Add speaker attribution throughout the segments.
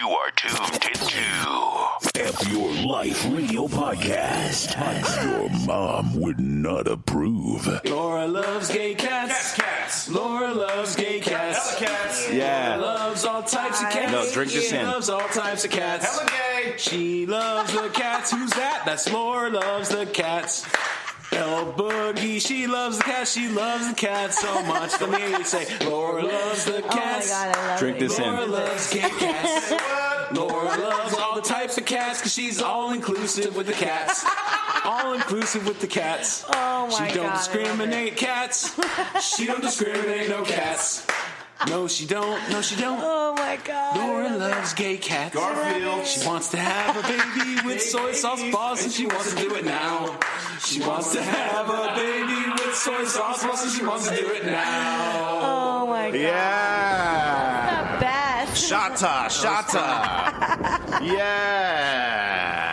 Speaker 1: You are tuned into
Speaker 2: F Your Life Radio Podcast. I'm sure Mom would not approve.
Speaker 3: Laura loves gay cats.
Speaker 4: Cats.
Speaker 3: Laura loves gay cats.
Speaker 4: Hella cats.
Speaker 3: Yeah. Laura loves all types of cats.
Speaker 5: No, drink this
Speaker 3: she
Speaker 5: in.
Speaker 3: loves all types of cats.
Speaker 4: Hella gay.
Speaker 3: She loves the cats. Who's that? That's Laura loves the cats. El Boogie, she loves the cats. She loves the cats so much. Let me hear you say, Laura loves the cats.
Speaker 6: Oh my God, I love
Speaker 5: Drink
Speaker 6: it.
Speaker 5: this in.
Speaker 3: Laura loves gay cats. Laura loves all the types of cats because she's all inclusive with the cats. All inclusive with the cats.
Speaker 6: Oh my God,
Speaker 3: She don't
Speaker 6: I love
Speaker 3: discriminate cats. She don't discriminate no cats. No, she don't. No, she don't.
Speaker 6: Oh my God.
Speaker 3: Laura loves gay cats.
Speaker 4: Garfield.
Speaker 3: She wants to have a baby with soy sauce balls, and she wants to do it now. She wants to have a baby with soy sauce balls, and she wants to do it now.
Speaker 6: Oh my God.
Speaker 5: Yeah.
Speaker 6: The best.
Speaker 5: Shata. Yeah.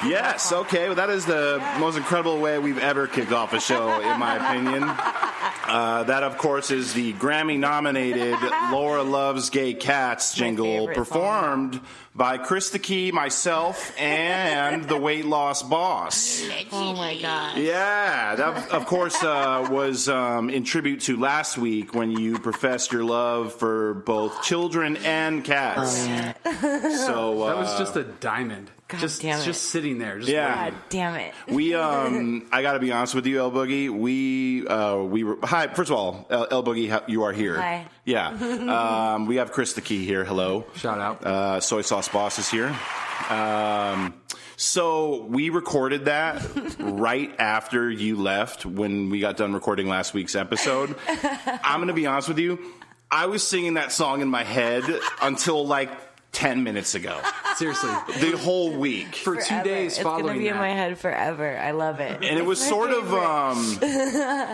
Speaker 5: Yes, okay. Well, that is the most incredible way we've ever kicked off a show, in my opinion. That, of course, is the Grammy-nominated Laura Loves Gay Cats jingle
Speaker 6: favorite
Speaker 5: performed by Krista Key, myself, and the Weight Loss Boss.
Speaker 6: Oh my God.
Speaker 5: Yeah, that, of course, was in tribute to last week when you professed your love for both children and cats.
Speaker 6: Oh, yeah.
Speaker 5: So
Speaker 4: That was just a diamond.
Speaker 6: God
Speaker 4: just
Speaker 6: damn it.
Speaker 4: just sitting there. Just
Speaker 5: Yeah.
Speaker 6: God damn it.
Speaker 5: we, I got to be honest with you, El Boogie. We were. Hi, first of all, El Boogie, you are here.
Speaker 6: Hi.
Speaker 5: Yeah. We have Krista Key here. Hello.
Speaker 4: Shout out.
Speaker 5: Soy Sauce Boss is here. So we recorded that right after you left when we got done recording last week's episode. I'm going to be honest with you. I was singing that song in my head until like 10 minutes ago.
Speaker 4: Seriously.
Speaker 5: The whole week.
Speaker 4: For 2
Speaker 6: Forever.
Speaker 4: days
Speaker 6: It's
Speaker 4: following
Speaker 6: gonna be in
Speaker 4: that.
Speaker 6: my head forever. I love it.
Speaker 5: And it was sort of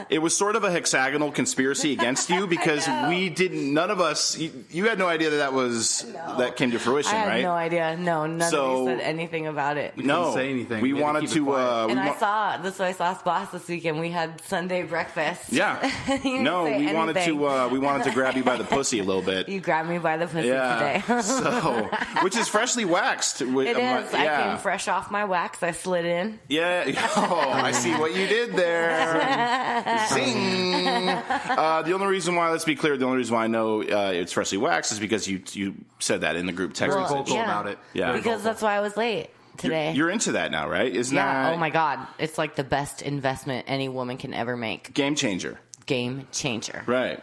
Speaker 5: it was sort of a hexagonal conspiracy against you because we didn't, none of us, you had no idea that came to fruition,
Speaker 6: I had
Speaker 5: right?
Speaker 6: no idea. No, none
Speaker 5: So-
Speaker 6: of you said anything about it.
Speaker 5: No,
Speaker 4: couldn't say anything.
Speaker 5: We
Speaker 4: We had to
Speaker 5: wanted
Speaker 4: keep it
Speaker 5: to.
Speaker 4: quiet.
Speaker 6: And
Speaker 5: we
Speaker 6: I
Speaker 5: wa-
Speaker 6: saw the Soy Sauce Boss this weekend. We had Sunday breakfast.
Speaker 5: Yeah.
Speaker 6: You didn't
Speaker 5: No,
Speaker 6: say
Speaker 5: we wanted
Speaker 6: anything.
Speaker 5: to. We wanted to grab you by the pussy a little bit.
Speaker 6: You grabbed me by the pussy today.
Speaker 5: So, which is freshly waxed.
Speaker 6: It is. I
Speaker 5: Yeah.
Speaker 6: came fresh off my wax. I slid in.
Speaker 5: Yeah. Oh, I see what you did there. Zing. The only reason why, let's be clear, the only reason why I know it's freshly waxed is because you said that in the group text.
Speaker 4: Very
Speaker 5: message.
Speaker 4: vocal about it.
Speaker 5: Yeah.
Speaker 6: Because that's why I was late today.
Speaker 5: You're into that now, right? Isn't
Speaker 6: yeah.
Speaker 5: that
Speaker 6: Oh my God. It's like the best investment any woman can ever make.
Speaker 5: game changer?
Speaker 6: Game changer.
Speaker 5: Right.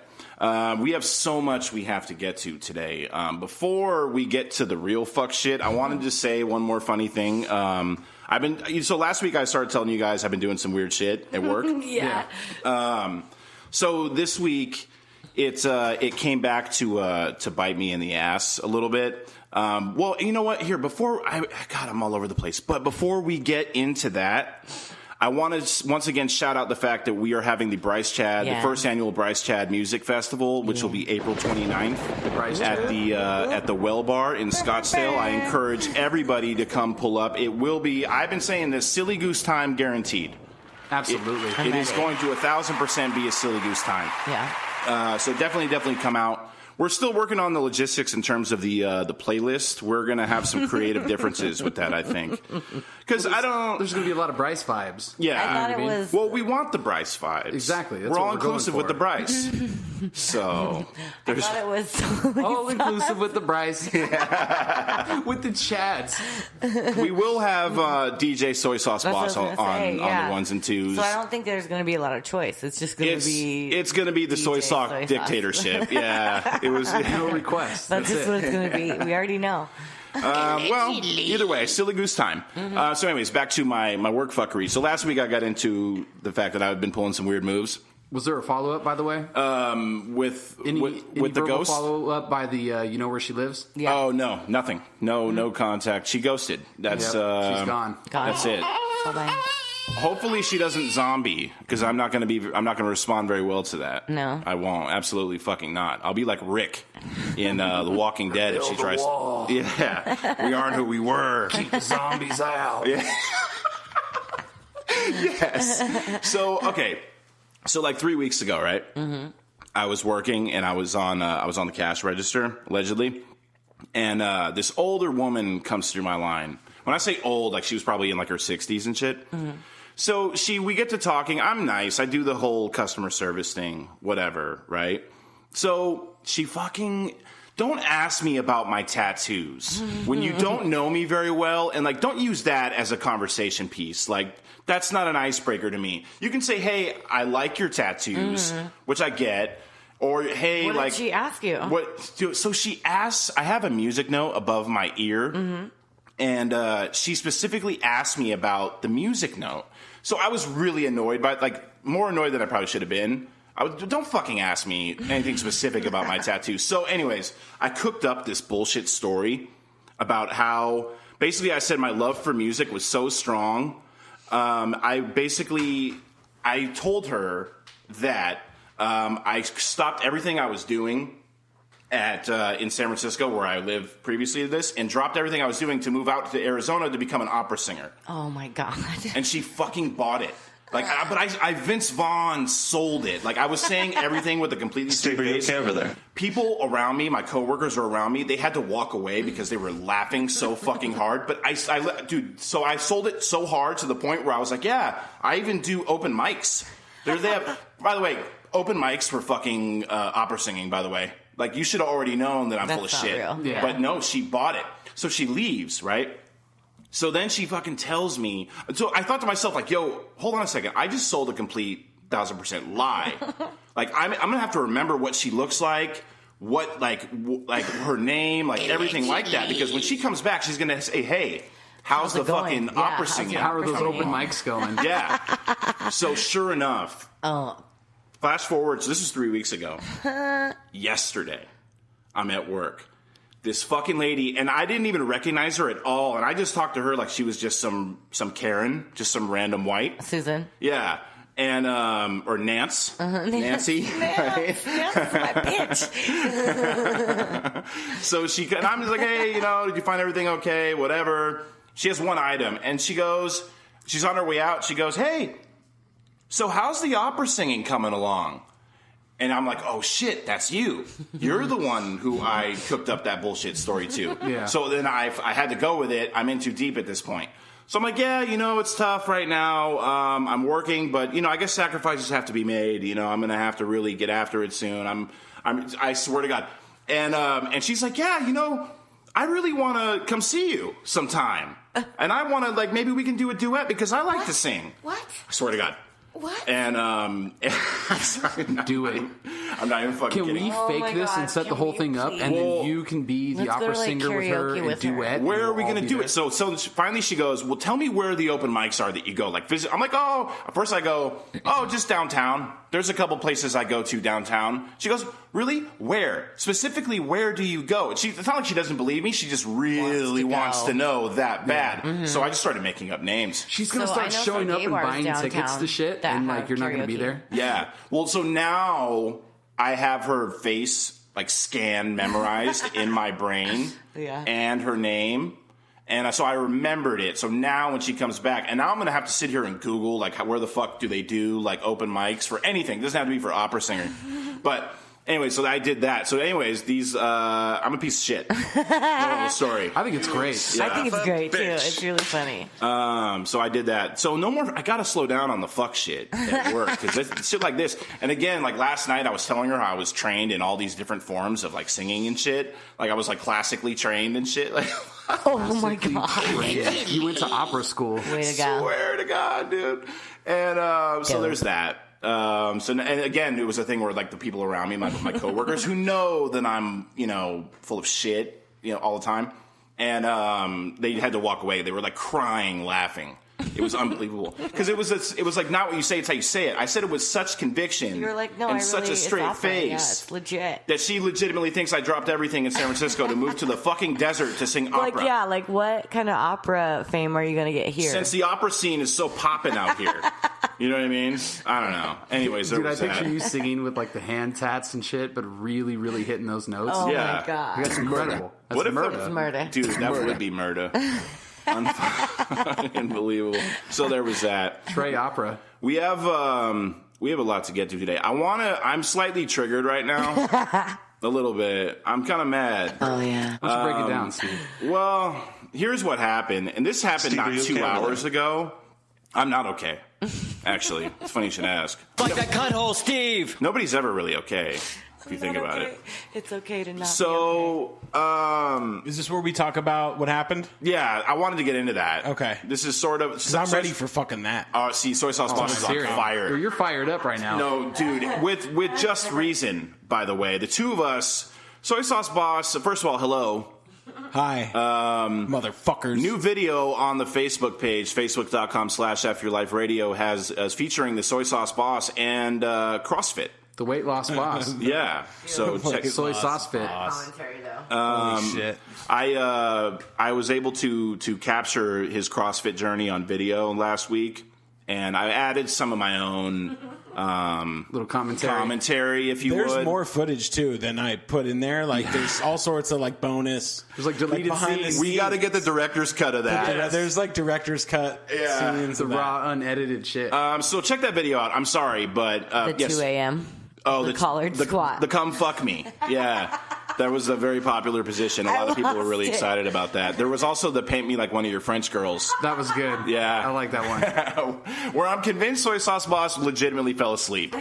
Speaker 5: We have so much we have to get to today. Before we get to the real fuck shit, I wanted to say one more funny thing. So last week I started telling you guys I've been doing some weird shit at work.
Speaker 6: Yeah.
Speaker 5: So this week it came back to bite me in the ass a little bit. Well, you know what? Here, God, I'm all over the place. But before we get into that, I want to once again shout out the fact that we are having the Bryce Chad, the first annual Bryce Chad Music Festival, which will be April 29th at the Well Bar in Scottsdale. I encourage everybody to come pull up. It will be, I've been saying this, silly goose time guaranteed.
Speaker 4: Absolutely.
Speaker 5: It is going to 1,000% be a silly goose time.
Speaker 6: Yeah.
Speaker 5: So definitely come out. We're still working on the logistics in terms of the playlist. We're going to have some creative differences with that, I think. Because
Speaker 4: There's going to be a lot of Bryce vibes.
Speaker 5: Yeah.
Speaker 6: I thought it was.
Speaker 5: Well, we want the Bryce vibes.
Speaker 4: Exactly. That's
Speaker 5: we're
Speaker 4: what
Speaker 5: all
Speaker 4: we're going
Speaker 5: inclusive
Speaker 4: for.
Speaker 5: with the Bryce. So
Speaker 6: I
Speaker 5: there's
Speaker 6: thought it was.
Speaker 4: All inclusive with the Bryce. With the Chads.
Speaker 5: we will have DJ Soy Sauce
Speaker 6: That's what I
Speaker 5: Boss
Speaker 6: was
Speaker 5: on,
Speaker 6: gonna say,
Speaker 5: on
Speaker 6: yeah.
Speaker 5: the ones and twos.
Speaker 6: So I don't think there's going to be a lot of choice. It's just going to be.
Speaker 5: It's going to be the
Speaker 6: DJ
Speaker 5: soy sauce
Speaker 6: Soy Sauce.
Speaker 5: dictatorship. Yeah, it was.
Speaker 4: No request.
Speaker 6: That's just what it's going to be. We already know.
Speaker 5: Well, either way, silly goose time. So anyways, back to my work fuckery. So last week I got into the fact that I've been pulling some weird moves.
Speaker 4: Was there a follow-up, by the way?
Speaker 5: With
Speaker 4: Any
Speaker 5: the
Speaker 4: verbal
Speaker 5: ghost.
Speaker 4: follow-up by the, you know where she lives?
Speaker 6: Yeah.
Speaker 5: Oh no, nothing. No contact. She ghosted. That's
Speaker 4: Yep, she's gone.
Speaker 5: That's it.
Speaker 6: Bye-bye.
Speaker 5: Hopefully she doesn't zombie because I'm not going to respond very well to that.
Speaker 6: No.
Speaker 5: I won't. Absolutely fucking not. I'll be like Rick in The Walking Dead if she tries. Yeah, we aren't who we were.
Speaker 4: Keep the zombies out.
Speaker 5: Yeah. Yes. So okay. So like 3 weeks ago, right? Mm-hmm. I was working and I was on the cash register allegedly, And this older woman comes through my line. When I say old, like she was probably in like her 60s and shit. Mm-hmm. So we get to talking. I'm nice. I do the whole customer service thing, whatever, right? So she fucking... Don't ask me about my tattoos when you don't know me very well, and like don't use that as a conversation piece. Like that's not an icebreaker to me. You can say, "Hey, I like your tattoos," which I get, or "Hey,
Speaker 6: what did she ask you?
Speaker 5: What?" So she asks. I have a music note above my ear, and she specifically asked me about the music note. So I was really annoyed by more annoyed than I probably should have been. Don't fucking ask me anything specific about my tattoos. So anyways, I cooked up this bullshit story about how basically I said my love for music was so strong. I told her that I stopped everything I was doing in San Francisco, where I lived previously to this, and dropped everything I was doing to move out to Arizona to become an opera singer.
Speaker 6: Oh my God.
Speaker 5: And she fucking bought it. But I Vince Vaughn sold it. Like I was saying everything with a completely straight face.
Speaker 1: Over there.
Speaker 5: People around me, my coworkers were around me. They had to walk away because they were laughing so fucking hard. But so I sold it so hard to the point where I was like, yeah, I even do open mics. They have, by the way, open mics for fucking opera singing. By the way, like you should have already known that I'm full of shit.
Speaker 6: Real. Yeah.
Speaker 5: But no, she bought it. So she leaves, right? So then she fucking tells me. So I thought to myself, like, yo, hold on a second. I just sold a complete 1,000% lie. Like, I'm going to have to remember what she looks like, what, like her name, like everything like that. Because when she comes back, she's going to say, hey, how's the fucking opera singing?
Speaker 4: How are those open mics going?
Speaker 5: Yeah. So sure enough, flash forward. So this is 3 weeks ago. Yesterday, I'm at work. This fucking lady, and I didn't even recognize her at all, and I just talked to her like she was just some Karen, just some random white.
Speaker 6: Susan.
Speaker 5: Yeah. And, or Nance. Nancy. Right?
Speaker 6: Nance is my bitch.
Speaker 5: So and I'm just like, hey, did you find everything okay? Whatever. She has one item, and she's on her way out, she goes, hey, so how's the opera singing coming along? And I'm like, oh, shit, that's you. You're the one who I cooked up that bullshit story to. Yeah. So then I had to go with it. I'm in too deep at this point. So I'm like, yeah, it's tough right now. I'm working, but, I guess sacrifices have to be made. I'm going to have to really get after it soon. I swear to God. And she's like, yeah, I really want to come see you sometime. And I want to, maybe we can do a duet because I like to sing.
Speaker 6: What?
Speaker 5: I swear to God.
Speaker 6: What?
Speaker 5: And sorry,
Speaker 4: do it.
Speaker 5: I'm not even fucking kidding.
Speaker 4: Can we fake this and set the whole thing up, and then you can be the opera singer with her and duet?
Speaker 5: Where are we going to do it? So finally she goes, well, tell me where the open mics are that you go. Like visit. I'm like, first I go, just downtown. There's a couple places I go to downtown. She goes, really? Where? Specifically, where do you go? It's not like she doesn't believe me. She just really wants to know that bad. Mm-hmm. So I just started making up names.
Speaker 4: She's going to start showing up and buying tickets to shit, and you're not going to be there?
Speaker 5: Yeah. Well, so now I have her face scanned, memorized in my brain, and her name. And so I remembered it. So now when she comes back, and now I'm going to have to sit here and Google, where the fuck do they do, open mics for anything. It doesn't have to be for opera singer. But anyway, so I did that. So anyways, I'm a piece of shit. Sorry.
Speaker 4: I think it's great.
Speaker 6: Yeah. I think it's great, too. It's really funny.
Speaker 5: So I did that. So no more, I got to slow down on the fuck shit at work. Because shit like this. And again, last night I was telling her how I was trained in all these different forms of singing and shit. I was classically trained and shit.
Speaker 6: Oh my God.
Speaker 4: You went to opera school.
Speaker 6: Way to go.
Speaker 5: Swear to God, dude. And so there's that. And again, it was a thing where the people around me, my coworkers, who know that I'm full of shit all the time, and they had to walk away. They were crying, laughing. It was unbelievable because it was not what you say, it's how you say it. I said it with such conviction.
Speaker 6: You were like, no,
Speaker 5: and such a straight face.
Speaker 6: Yeah, it's legit.
Speaker 5: That she legitimately thinks I dropped everything in San Francisco to move to the fucking desert to sing opera.
Speaker 6: What kind of opera fame are you going to get here?
Speaker 5: Since the opera scene is so popping out here. You know what I mean? I don't know. Anyways,
Speaker 4: dude, I picture you singing with the hand tats and shit, but really, really hitting those notes.
Speaker 6: Oh my God.
Speaker 4: That's incredible. That's
Speaker 6: murder.
Speaker 5: Dude, that would be murder. Unbelievable. So there was that.
Speaker 4: Trey Opera.
Speaker 5: We have a lot to get to today. I'm slightly triggered right now. A little bit. I'm kind of mad.
Speaker 6: Oh, yeah.
Speaker 4: Why don't you break it down, Steve?
Speaker 5: Well, here's what happened. And this happened not 2 hours ago. I'm not okay. Actually. It's funny you should ask.
Speaker 1: Like that cut hole, Steve!
Speaker 5: Nobody's ever really okay, if you think about it.
Speaker 6: It's okay to not
Speaker 5: So,
Speaker 7: Is this where we talk about what happened?
Speaker 5: yeah, I wanted to get into that.
Speaker 7: Okay.
Speaker 5: This is sort of...
Speaker 7: Because I'm ready for fucking that.
Speaker 5: See, Soy Sauce Boss is on
Speaker 4: Serious.
Speaker 5: fire.
Speaker 4: You're fired up right now.
Speaker 5: No, dude, with just reason, by the way. The two of us, Soy Sauce Boss, first of all, hello.
Speaker 7: Hi. Motherfuckers.
Speaker 5: New video on the Facebook page, facebook.com/FYourLifeRadio, has featuring the Soy Sauce Boss and CrossFit.
Speaker 4: The weight loss boss.
Speaker 5: Yeah. So check
Speaker 4: Soy sauce fit.
Speaker 6: commentary, though.
Speaker 7: Holy shit.
Speaker 5: I was able to capture his CrossFit journey on video last week, and I added some of my own
Speaker 4: Little commentary.
Speaker 5: if you
Speaker 7: There's
Speaker 5: would.
Speaker 7: more footage, too, than I put in there. Like, there's all sorts of, like, bonus.
Speaker 4: There's like deleted
Speaker 7: behind the
Speaker 4: scenes.
Speaker 5: We got to get the director's cut of that.
Speaker 7: There's, like, director's cut scenes
Speaker 4: The
Speaker 7: of that.
Speaker 4: raw, unedited shit.
Speaker 5: So check that video out. I'm sorry, but
Speaker 6: The
Speaker 5: yes.
Speaker 6: 2 a.m.
Speaker 5: Oh,
Speaker 6: the collared squat.
Speaker 5: The come fuck me. Yeah. That was a very popular position. A lot of people were really
Speaker 6: loved it.
Speaker 5: excited about that. There was also the paint me like one of your French girls.
Speaker 4: That was good.
Speaker 5: Yeah.
Speaker 4: I like that one.
Speaker 5: Where I'm convinced Soy Sauce Boss legitimately fell asleep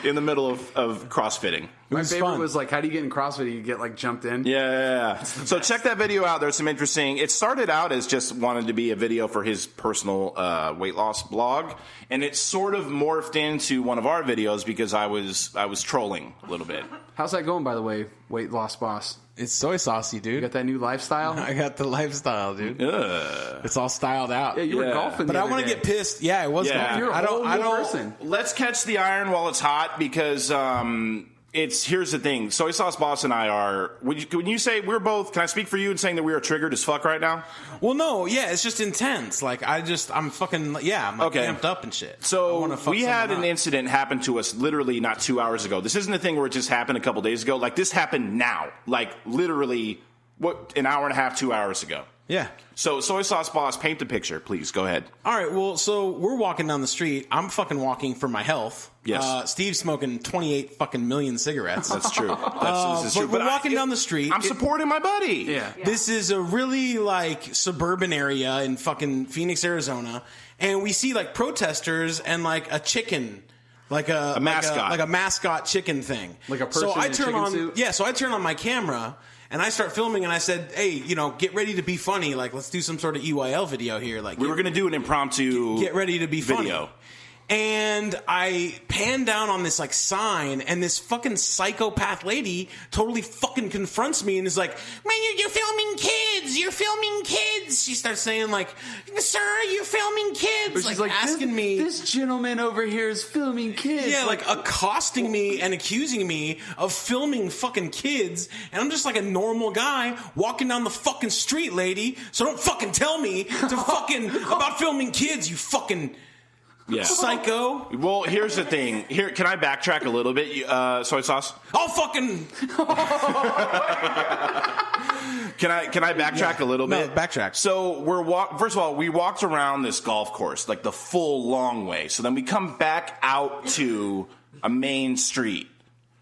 Speaker 5: in the middle of CrossFitting.
Speaker 4: My
Speaker 7: was
Speaker 4: favorite
Speaker 7: fun.
Speaker 4: was like, how do you get in CrossFit? You get like jumped in.
Speaker 5: Yeah. So check that video out. There's some interesting. It started out as just wanted to be a video for his personal weight loss blog, and it sort of morphed into one of our videos because I was trolling a little bit.
Speaker 4: How's that going, by the way, weight loss boss?
Speaker 7: It's soy saucy, dude.
Speaker 4: You got that new lifestyle?
Speaker 7: I got the lifestyle, dude. It's all styled out.
Speaker 4: Yeah, you were
Speaker 5: Yeah.
Speaker 4: golfing.
Speaker 7: But
Speaker 4: the
Speaker 7: I
Speaker 4: other
Speaker 7: want to
Speaker 4: day.
Speaker 7: get pissed. Yeah, it was.
Speaker 5: Yeah.
Speaker 7: golfing.
Speaker 4: You're a whole new person.
Speaker 5: Let's catch the iron while it's hot because here's the thing. Soy Sauce Boss and I are. When you say we're both, can I speak for you in saying that we are triggered as fuck right now?
Speaker 7: Well, no, yeah, it's just intense. Like I'm fucking, yeah, I'm like
Speaker 5: Okay.
Speaker 7: amped up and shit. I
Speaker 5: So
Speaker 7: wanna fuck
Speaker 5: we had
Speaker 7: someone
Speaker 5: an
Speaker 7: up.
Speaker 5: incident happen to us literally not 2 hours ago. This isn't a thing where it just happened a couple days ago. Like this happened now. Like literally, an hour and a half, 2 hours ago.
Speaker 7: Yeah.
Speaker 5: So Soy Sauce Boss, paint the picture, please. Go ahead.
Speaker 7: All right, well, so we're walking down the street. I'm fucking walking for my health.
Speaker 5: Yes.
Speaker 7: Steve's smoking 28 fucking million cigarettes.
Speaker 5: That's true. This is true.
Speaker 7: but we're walking down the street.
Speaker 5: I'm supporting my buddy.
Speaker 4: Yeah.
Speaker 7: This is a really like suburban area in fucking Phoenix, Arizona, and we see like protesters and like a chicken, like a
Speaker 5: mascot.
Speaker 7: like a mascot chicken thing,
Speaker 4: Like a person
Speaker 7: So I
Speaker 4: in a
Speaker 7: turn
Speaker 4: chicken
Speaker 7: on,
Speaker 4: suit?
Speaker 7: yeah. So I turn on my camera and I start filming, and I said, "Hey, get ready to be funny. Like, let's do some sort of EYL video here. Like,
Speaker 5: We were going to do an impromptu
Speaker 7: get ready to be funny."
Speaker 5: video.
Speaker 7: And I pan down on this like sign, and this fucking psychopath lady totally fucking confronts me and is like, "Man, you're filming kids! You're filming kids!" She starts saying like, "Sir, you're filming kids!"
Speaker 4: But she's like,
Speaker 7: asking me.
Speaker 4: This gentleman over here is filming kids.
Speaker 7: Yeah, like accosting me and accusing me of filming fucking kids, and I'm just like a normal guy walking down the fucking street, lady. So don't fucking tell me to fucking about filming kids, you fucking
Speaker 5: Yeah.
Speaker 7: psycho.
Speaker 5: Well, here's the thing. Here, can I backtrack a little bit? Soy Sauce.
Speaker 7: I'll fucking
Speaker 5: Can I backtrack a little
Speaker 7: No,
Speaker 5: bit?
Speaker 7: backtrack.
Speaker 5: So first of all, we walked around this golf course like the full long way. So then we come back out to a main street.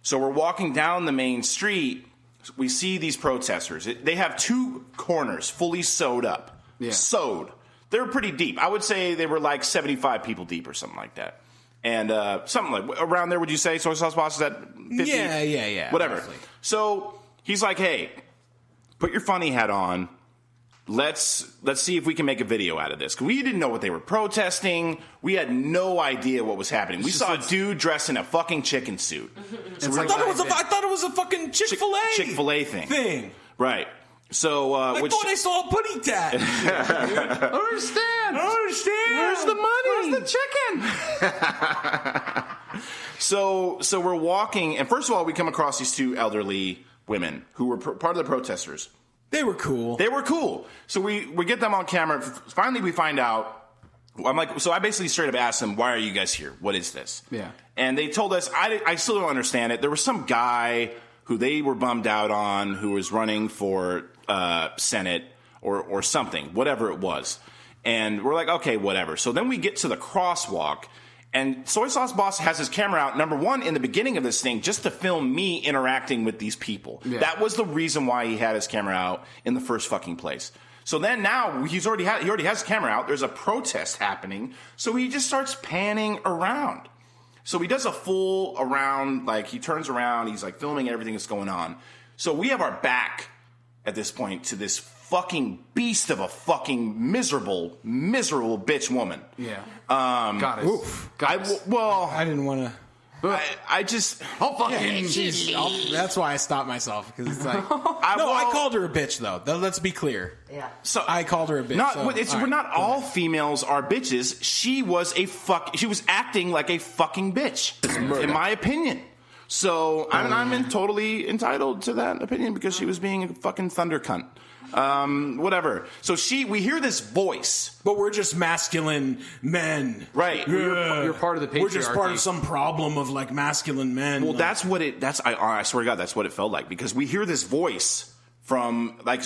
Speaker 5: So we're walking down the main street. We see these protesters. They have two corners fully sewed up.
Speaker 4: Yeah.
Speaker 5: Sewed. They're pretty deep. I would say they were like 75 people deep or something like that. And something like around there, would you say, Soy Sauce Boss, is that 50?
Speaker 7: Yeah.
Speaker 5: Whatever.
Speaker 7: Roughly.
Speaker 5: So he's like, hey, put your funny hat on. Let's see if we can make a video out of this. 'Cause we didn't know what they were protesting. We had no idea what was happening. We saw a dude dressed in a fucking chicken suit.
Speaker 4: It's
Speaker 7: I
Speaker 4: like
Speaker 7: thought it was a fucking Chick-fil-A
Speaker 5: Chick-fil-A thing. Right. So,
Speaker 7: I thought I saw a putty tat.
Speaker 4: I don't understand. Where's the money? Where's the chicken?
Speaker 5: So we're walking, and first of all, we come across these two elderly women who were part of the protesters.
Speaker 7: They were cool.
Speaker 5: They were cool. So we get them on camera. Finally, we find out. I'm like, so I basically straight up asked them, why are you guys here? What is this?
Speaker 4: Yeah.
Speaker 5: And they told us, I still don't understand it. There was some guy who they were bummed out on who was running for Senate or something, whatever it was. And we're like, okay, whatever. So then we get to the crosswalk, And Soy Sauce Boss has his camera out, number one, in the beginning of this thing, just to film me interacting with these people. Yeah. That was the reason why he had his camera out in the first fucking place. So then now he already has his camera out. There's a protest happening. So he just starts panning around. So he does a full around, like he turns around. He's like filming everything that's going on. So we have our back at this point to this fucking beast of a fucking miserable bitch woman.
Speaker 4: Yeah.
Speaker 5: Got it.
Speaker 7: I didn't want to.
Speaker 5: I just...
Speaker 4: Oh, fucking...
Speaker 7: That's why I stopped myself, because it's like... I called her a bitch, though. Let's be clear.
Speaker 6: Yeah.
Speaker 7: So I called her a bitch.
Speaker 5: We're not all females are bitches. She was She was acting like a fucking bitch, in my opinion. So I'm totally entitled to that opinion because she was being a fucking thunder cunt. Whatever. So we hear this voice.
Speaker 7: But we're just masculine men.
Speaker 5: Right.
Speaker 4: You're part of the patriarchy.
Speaker 7: We're just part of some problem of like masculine men.
Speaker 5: Well, I swear to God, that's what it felt like, because we hear this voice from like,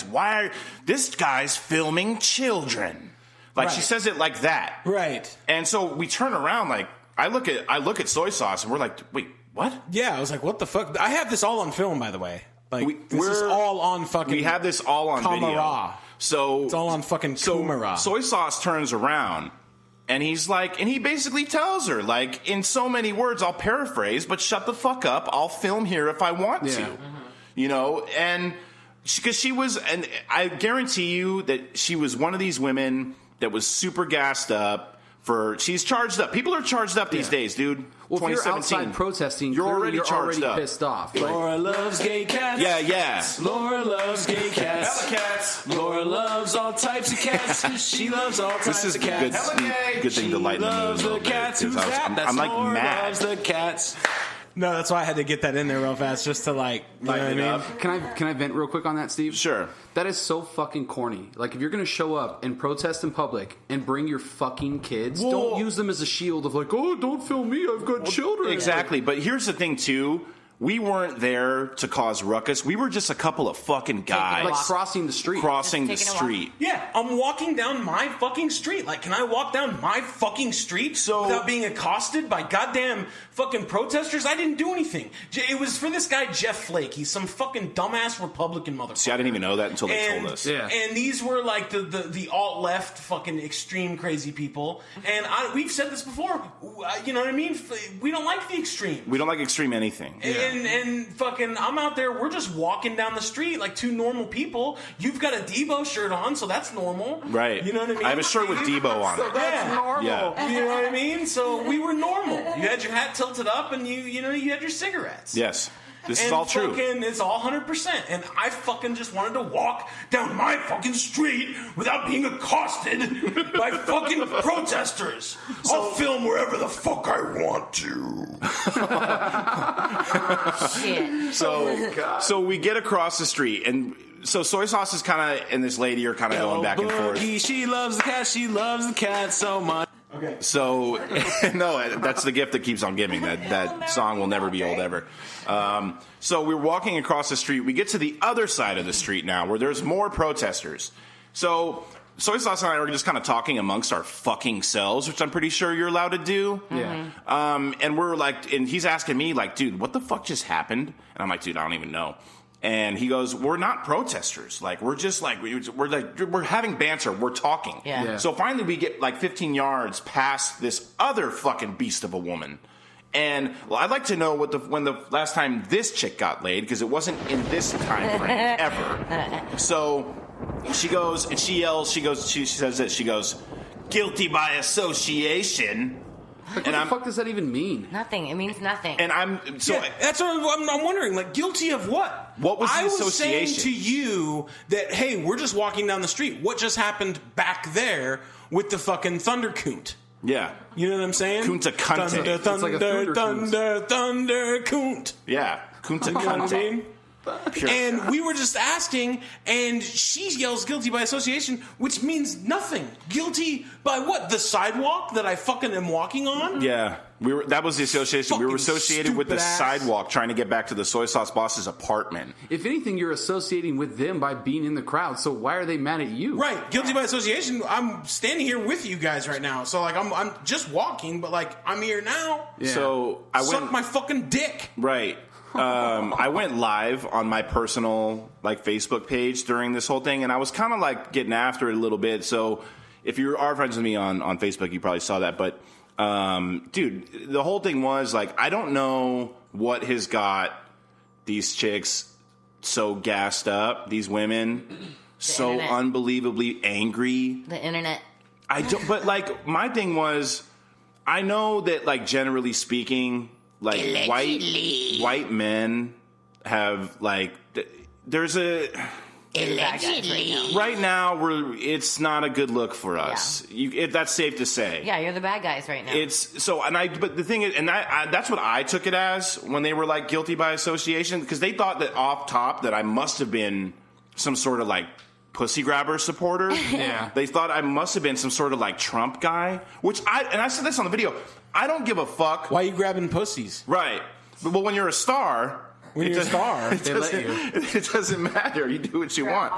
Speaker 5: this guy's filming children. Like she says it like that.
Speaker 7: Right.
Speaker 5: And so we turn around, like I look at Soy Sauce and we're like, wait, what?
Speaker 7: Yeah, I was like, what the fuck? I have this all on film, by the way. Like, this is all on fucking...
Speaker 5: We have this all on video. So
Speaker 7: it's all on fucking camera.
Speaker 5: Soy Sauce turns around, and he's like... And he basically tells her, like, in so many words, I'll paraphrase, but shut the fuck up. I'll film here if I want to. Mm-hmm. You know? And... Because she was... And I guarantee you that she was one of these women that was super gassed up. She's charged up. People are charged up these days, dude.
Speaker 4: Well, if you're outside protesting, you're already pissed off.
Speaker 3: Laura loves gay cats.
Speaker 5: Yeah.
Speaker 3: Laura loves gay cats. Hella cats. Laura loves all types of cats. She loves all types of cats.
Speaker 5: This is good thing to lighten the mood.
Speaker 3: She loves the cats. Who's that?
Speaker 5: I'm like
Speaker 3: Laura
Speaker 5: mad.
Speaker 3: Loves the cats.
Speaker 7: No, that's why I had to get that in there real fast, just to like, you know what I mean?
Speaker 4: Can I vent real quick on that, Steve?
Speaker 5: Sure.
Speaker 4: That is so fucking corny. Like, if you're going to show up and protest in public and bring your fucking kids, don't use them as a shield of like, oh, don't film me, I've got children.
Speaker 5: Exactly. But here's the thing, too. We weren't there to cause ruckus. We were just a couple of fucking guys.
Speaker 4: Like crossing the street.
Speaker 7: Yeah, I'm walking down my fucking street. Like, can I walk down my fucking street without being accosted by goddamn fucking protesters? I didn't do anything. It was for this guy, Jeff Flake. He's some fucking dumbass Republican motherfucker.
Speaker 5: See, I didn't even know that until they told us.
Speaker 7: Yeah. And these were like the alt-left fucking extreme crazy people. And we've said this before. You know what I mean? We don't like the extreme.
Speaker 5: We don't like extreme anything.
Speaker 7: And fucking, I'm out there, we're just walking down the street like two normal people. You've got a Debo shirt on, so that's normal.
Speaker 5: Right.
Speaker 7: You know what I mean?
Speaker 5: I have a shirt with Debo on it.
Speaker 7: So that's normal.
Speaker 5: Yeah.
Speaker 7: You know what I mean? So we were normal. You had your hat tilted up and you had your cigarettes.
Speaker 5: Yes. This is all true.
Speaker 7: It's all 100%. And I fucking just wanted to walk down my fucking street without being accosted by fucking protesters. I'll film wherever the fuck I want to.
Speaker 6: Shit.
Speaker 5: So we get across the street, and so Soy Sauce is kind of, and this lady are kind of going back and forth.
Speaker 3: She loves the cat. She loves the cat so much.
Speaker 7: Okay.
Speaker 5: So, no, that's the gift that keeps on giving. That song will never be old ever. So we're walking across the street. We get to the other side of the street now where there's more protesters. So Soy Sauce and I are just kind of talking amongst our fucking selves, which I'm pretty sure you're allowed to do.
Speaker 4: Yeah.
Speaker 5: And we're like, and he's asking me like, dude, what the fuck just happened? And I'm like, dude, I don't even know. And he goes, we're not protesters. Like, we're just like, we're having banter. We're talking.
Speaker 6: Yeah.
Speaker 5: So finally we get like 15 yards past this other fucking beast of a woman. And I'd like to know when the last time this chick got laid, because it wasn't in this time frame ever. So she goes and she yells, she says this, she goes, guilty by association.
Speaker 4: What the fuck does that even mean?
Speaker 6: Nothing. It means nothing.
Speaker 5: And
Speaker 7: that's what I'm wondering. Like, guilty of what?
Speaker 5: What was the
Speaker 7: I was
Speaker 5: association?
Speaker 7: saying to you that, hey, we're just walking down the street. What just happened back there with the fucking thunder coont?
Speaker 5: Yeah.
Speaker 7: You know what I'm saying?
Speaker 5: Kunta Kante.
Speaker 7: Thunder,
Speaker 4: It's like a
Speaker 7: thunder coont.
Speaker 5: Yeah. Kunta
Speaker 7: You know what I
Speaker 5: Kante.
Speaker 7: mean?
Speaker 5: Pure.
Speaker 7: And we were just asking, and she yells guilty by association, which means nothing. Guilty by what? The sidewalk that I fucking am walking on?
Speaker 5: Yeah. That was the association. We were
Speaker 7: Fucking
Speaker 5: associated with the
Speaker 7: stupid ass.
Speaker 5: sidewalk trying to get back to the soy sauce boss's apartment.
Speaker 4: If anything, you're associating with them by being in the crowd. So why are they mad at you?
Speaker 7: Right, guilty by association. I'm standing here with you guys right now, so like I'm just walking, but like I'm here now.
Speaker 4: Yeah.
Speaker 5: So I went.
Speaker 7: Suck my fucking dick.
Speaker 5: Right. I went live on my personal like Facebook page during this whole thing, and I was kind of like getting after it a little bit. So if you are friends with me on Facebook, you probably saw that. But dude, the whole thing was like, I don't know what has got these chicks so gassed up, these women so
Speaker 6: internet.
Speaker 5: unbelievably angry.
Speaker 6: The internet.
Speaker 5: I don't, but like my thing was, I know that like generally speaking, like white men have like there's a right now it's not a good look for us. That's safe to say.
Speaker 6: Yeah, you're the bad guys right now.
Speaker 5: It's so, but the thing is, and that's what I took it as when they were like guilty by association, because they thought that off top that I must have been some sort of like pussy grabber supporter.
Speaker 4: Yeah.
Speaker 5: They thought I must have been some sort of like Trump guy, which I said this on the video. I don't give a fuck.
Speaker 7: Why are you grabbing pussies?
Speaker 5: Right. But when you're a star,
Speaker 7: When you're a star,
Speaker 5: it doesn't matter. You do what you want.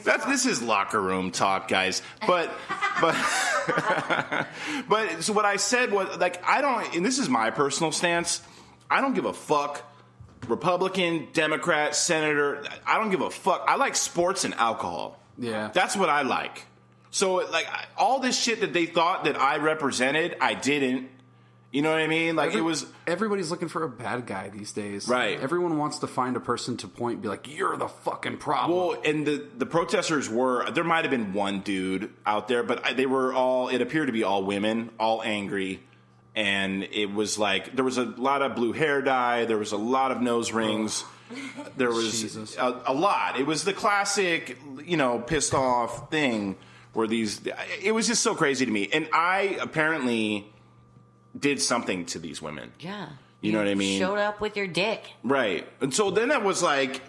Speaker 5: This is locker room talk, guys. But so what I said was like, I don't, and this is my personal stance. I don't give a fuck. Republican, Democrat, Senator, I don't give a fuck. I like sports and alcohol.
Speaker 4: Yeah.
Speaker 5: That's what I like. So like all this shit that they thought that I represented, I didn't. You know what I mean? Like it was.
Speaker 4: Everybody's looking for a bad guy these days.
Speaker 5: Right.
Speaker 4: Everyone wants to find a person to point, be like, you're the fucking problem.
Speaker 5: Well, and the protesters there might have been one dude out there, but they were all, it appeared to be all women, all angry. And it was like, there was a lot of blue hair dye. There was a lot of nose rings. There was a lot. It was the classic, pissed off thing where it was just so crazy to me. And I apparently did something to these women.
Speaker 6: Yeah.
Speaker 5: You know what I mean?
Speaker 6: Showed up with your dick.
Speaker 5: Right. And so then it was like,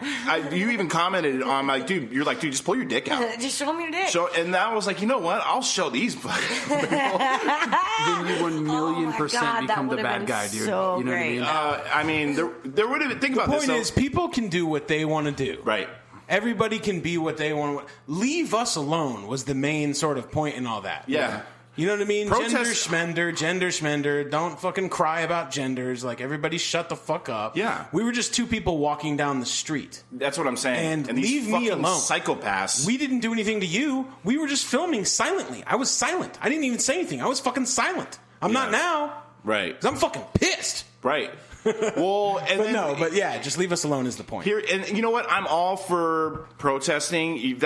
Speaker 5: you even commented on like, dude, just pull your dick out.
Speaker 6: Just show me your dick.
Speaker 5: And I was like, you know what? I'll show these fucking people.
Speaker 4: Then you 1,000,000%
Speaker 6: God,
Speaker 4: become
Speaker 6: that
Speaker 4: the bad guy, dude.
Speaker 6: so
Speaker 4: you know
Speaker 6: great.
Speaker 4: what I mean?
Speaker 5: There would have been, think about this.
Speaker 7: Point is, people can do what they want to do.
Speaker 5: Right.
Speaker 7: Everybody can be what they want. Leave us alone was the main sort of point in all that.
Speaker 5: Yeah.
Speaker 7: You know what I mean?
Speaker 5: Protest-
Speaker 7: Gender schmender. Don't fucking cry about genders. Like, everybody shut the fuck up.
Speaker 5: Yeah.
Speaker 7: We were just two people walking down the street.
Speaker 5: That's what I'm saying.
Speaker 7: And
Speaker 5: these
Speaker 7: leave me
Speaker 5: fucking
Speaker 7: alone.
Speaker 5: Psychopaths.
Speaker 7: We didn't do anything to you. We were just filming silently. I was silent. I didn't even say anything. I was fucking silent. I'm not now.
Speaker 5: Right.
Speaker 7: 'Cause I'm fucking pissed.
Speaker 5: Right. Well, and
Speaker 7: Just leave us alone is the point.
Speaker 5: Here, and you know what? I'm all for protesting. If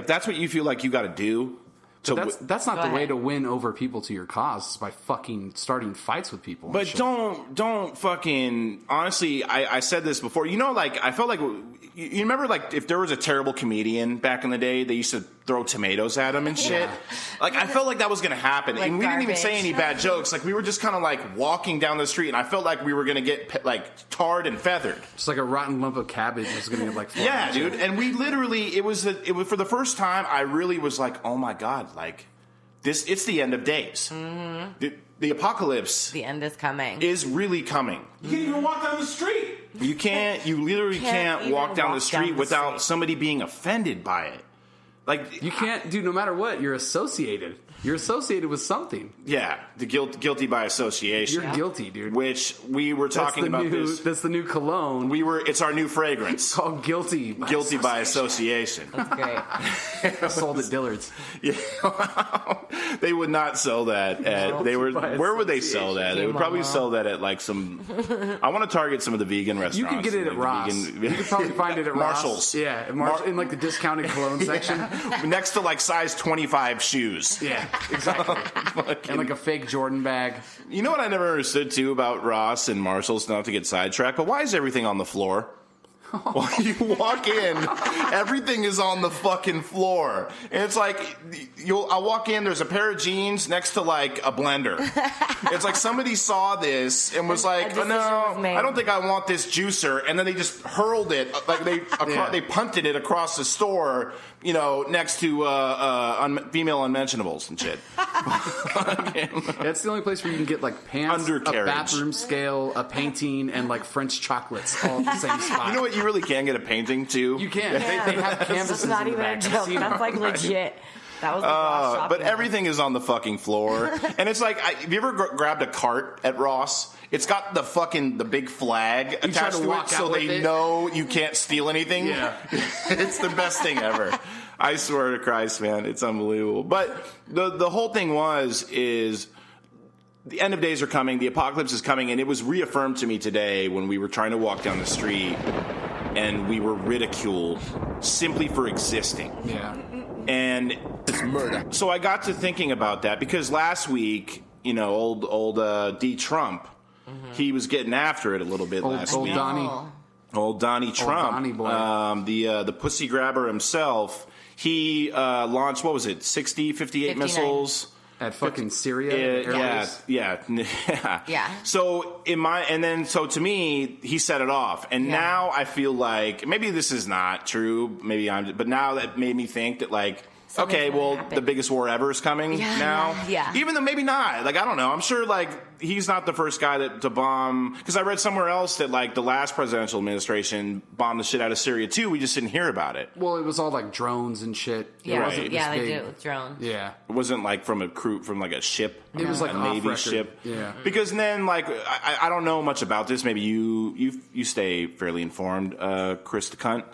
Speaker 5: that's what you feel like you got to do. So
Speaker 4: that's not
Speaker 6: Go
Speaker 4: the way
Speaker 6: ahead.
Speaker 4: to win over people to your cause, is by fucking starting fights with people. and
Speaker 5: But
Speaker 4: shit.
Speaker 5: don't fucking, honestly, I said this before. I felt like, you remember like if there was a terrible comedian back in the day, they used to throw tomatoes at him and shit. Like I felt like that was going to happen.
Speaker 6: Like
Speaker 5: and we didn't even say
Speaker 6: garbage.
Speaker 5: any bad jokes. Like we were just kind of like walking down the street and I felt like we were going to get like tarred and feathered.
Speaker 4: Just like a rotten lump of cabbage was going to get like flung
Speaker 5: Yeah,
Speaker 4: at you.
Speaker 5: dude. And we literally, it was for the first time, I really was like, oh my God, like it's the end of days.
Speaker 6: Mm-hmm.
Speaker 5: The apocalypse
Speaker 6: The end is coming.
Speaker 5: is really coming.
Speaker 7: You can't even walk down the street.
Speaker 5: You literally can't
Speaker 6: even
Speaker 5: walk down the
Speaker 6: walk
Speaker 5: street
Speaker 6: down the
Speaker 5: without
Speaker 6: street.
Speaker 5: somebody being offended by it. Like
Speaker 4: You can't, dude, no matter what, you're associated. You're associated with something.
Speaker 5: yeah, the guilty by association.
Speaker 4: You're guilty, dude.
Speaker 5: Which we were talking about this.
Speaker 4: That's the new cologne.
Speaker 5: It's our new fragrance.
Speaker 4: called Guilty.
Speaker 5: Guilty by association.
Speaker 6: Great.
Speaker 4: Sold at Dillard's.
Speaker 5: Yeah. They would not sell that at where would they sell that? They would probably sell that at like some I want to target some of the vegan restaurants.
Speaker 4: You can get it at Ross. You can probably find it at
Speaker 5: Marshall's.
Speaker 4: Ross. Yeah, in like the discounted cologne section.
Speaker 5: next to like size 25 shoes.
Speaker 4: Yeah, exactly. And like a fake Jordan bag.
Speaker 5: You know what I never understood too about Ross and Marshall's, not to get sidetracked, but why is everything on the floor? Well, you walk in, everything is on the fucking floor. And it's like, I'll walk in, there's a pair of jeans next to like a blender. It's like somebody saw this and was like, oh, no, I don't think I want this juicer. And then they just hurled it, like they punted it across the store, you know, next to female unmentionables and shit.
Speaker 4: That's the only place where you can get like pants, a bathroom scale, a painting, and like French chocolates all at the same spot.
Speaker 5: You know what? You really can get a painting too.
Speaker 4: You can. Yeah. They have canvases.
Speaker 6: It's not even a joke. That's like legit. That was Ross
Speaker 5: but everything is on the fucking floor. And it's like, have you ever grabbed a cart at Ross? It's got the big flag attached to it so they know you can't steal anything. Yeah. It's the best thing ever. I swear to Christ, man. It's unbelievable. But the whole thing is the end of days are coming. The apocalypse is coming. And it was reaffirmed to me today when we were trying to walk down the street and we were ridiculed simply for existing.
Speaker 4: Yeah.
Speaker 5: And it's murder. So I got to thinking about that because last week, you know, old D. Trump, he was getting after it a little bit last week. Old Donnie Trump,
Speaker 4: Donnie boy.
Speaker 5: The pussy grabber himself. He launched, what was it, 58 missiles
Speaker 4: at fucking Syria.
Speaker 5: Yeah. So to me, he set it off, and now I feel like maybe this is not true. But now that made me think that like. Okay, well, the biggest war ever is coming now.
Speaker 6: Yeah.
Speaker 5: Even though maybe not. Like, I don't know. I'm sure, like, he's not the first guy to bomb. Because I read somewhere else that, like, the last presidential administration bombed the shit out of Syria, too. We just didn't hear about it.
Speaker 4: Well, it was all, like, drones and shit.
Speaker 6: Yeah, they did it with drones.
Speaker 4: Yeah.
Speaker 5: It wasn't, like, from like, a ship.
Speaker 4: It was, like,
Speaker 5: a Navy ship.
Speaker 4: Yeah.
Speaker 5: Because then, like, I don't know much about this. Maybe you stay fairly informed, Chris the Cunt.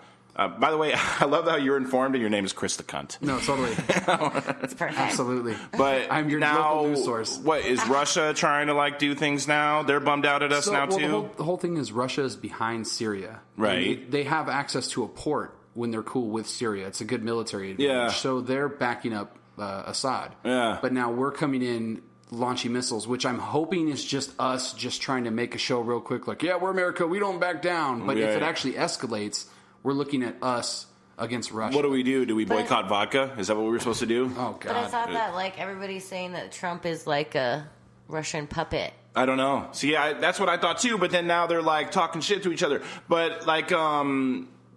Speaker 5: By the way, I love how you're informed and your name is Chris the Cunt.
Speaker 4: No, totally.
Speaker 6: It's perfect.
Speaker 4: Absolutely.
Speaker 5: But
Speaker 4: I'm your local news source.
Speaker 5: What, is Russia trying to like do things now? They're bummed out at us now too?
Speaker 4: The whole thing is Russia is behind Syria.
Speaker 5: Right.
Speaker 4: They have access to a port when they're cool with Syria. It's a good military advantage.
Speaker 5: Yeah.
Speaker 4: So they're backing up Assad.
Speaker 5: Yeah.
Speaker 4: But now we're coming in launching missiles, which I'm hoping is just us just trying to make a show real quick. Like, yeah, we're America. We don't back down. But if it actually escalates, we're looking at us against Russia.
Speaker 5: What do we do? Do we boycott vodka? Is that what we were supposed to do?
Speaker 4: Oh, God.
Speaker 6: But I thought that, like, everybody's saying that Trump is like a Russian puppet.
Speaker 5: I don't know. See, that's what I thought, too. But then now they're, like, talking shit to each other. But, like,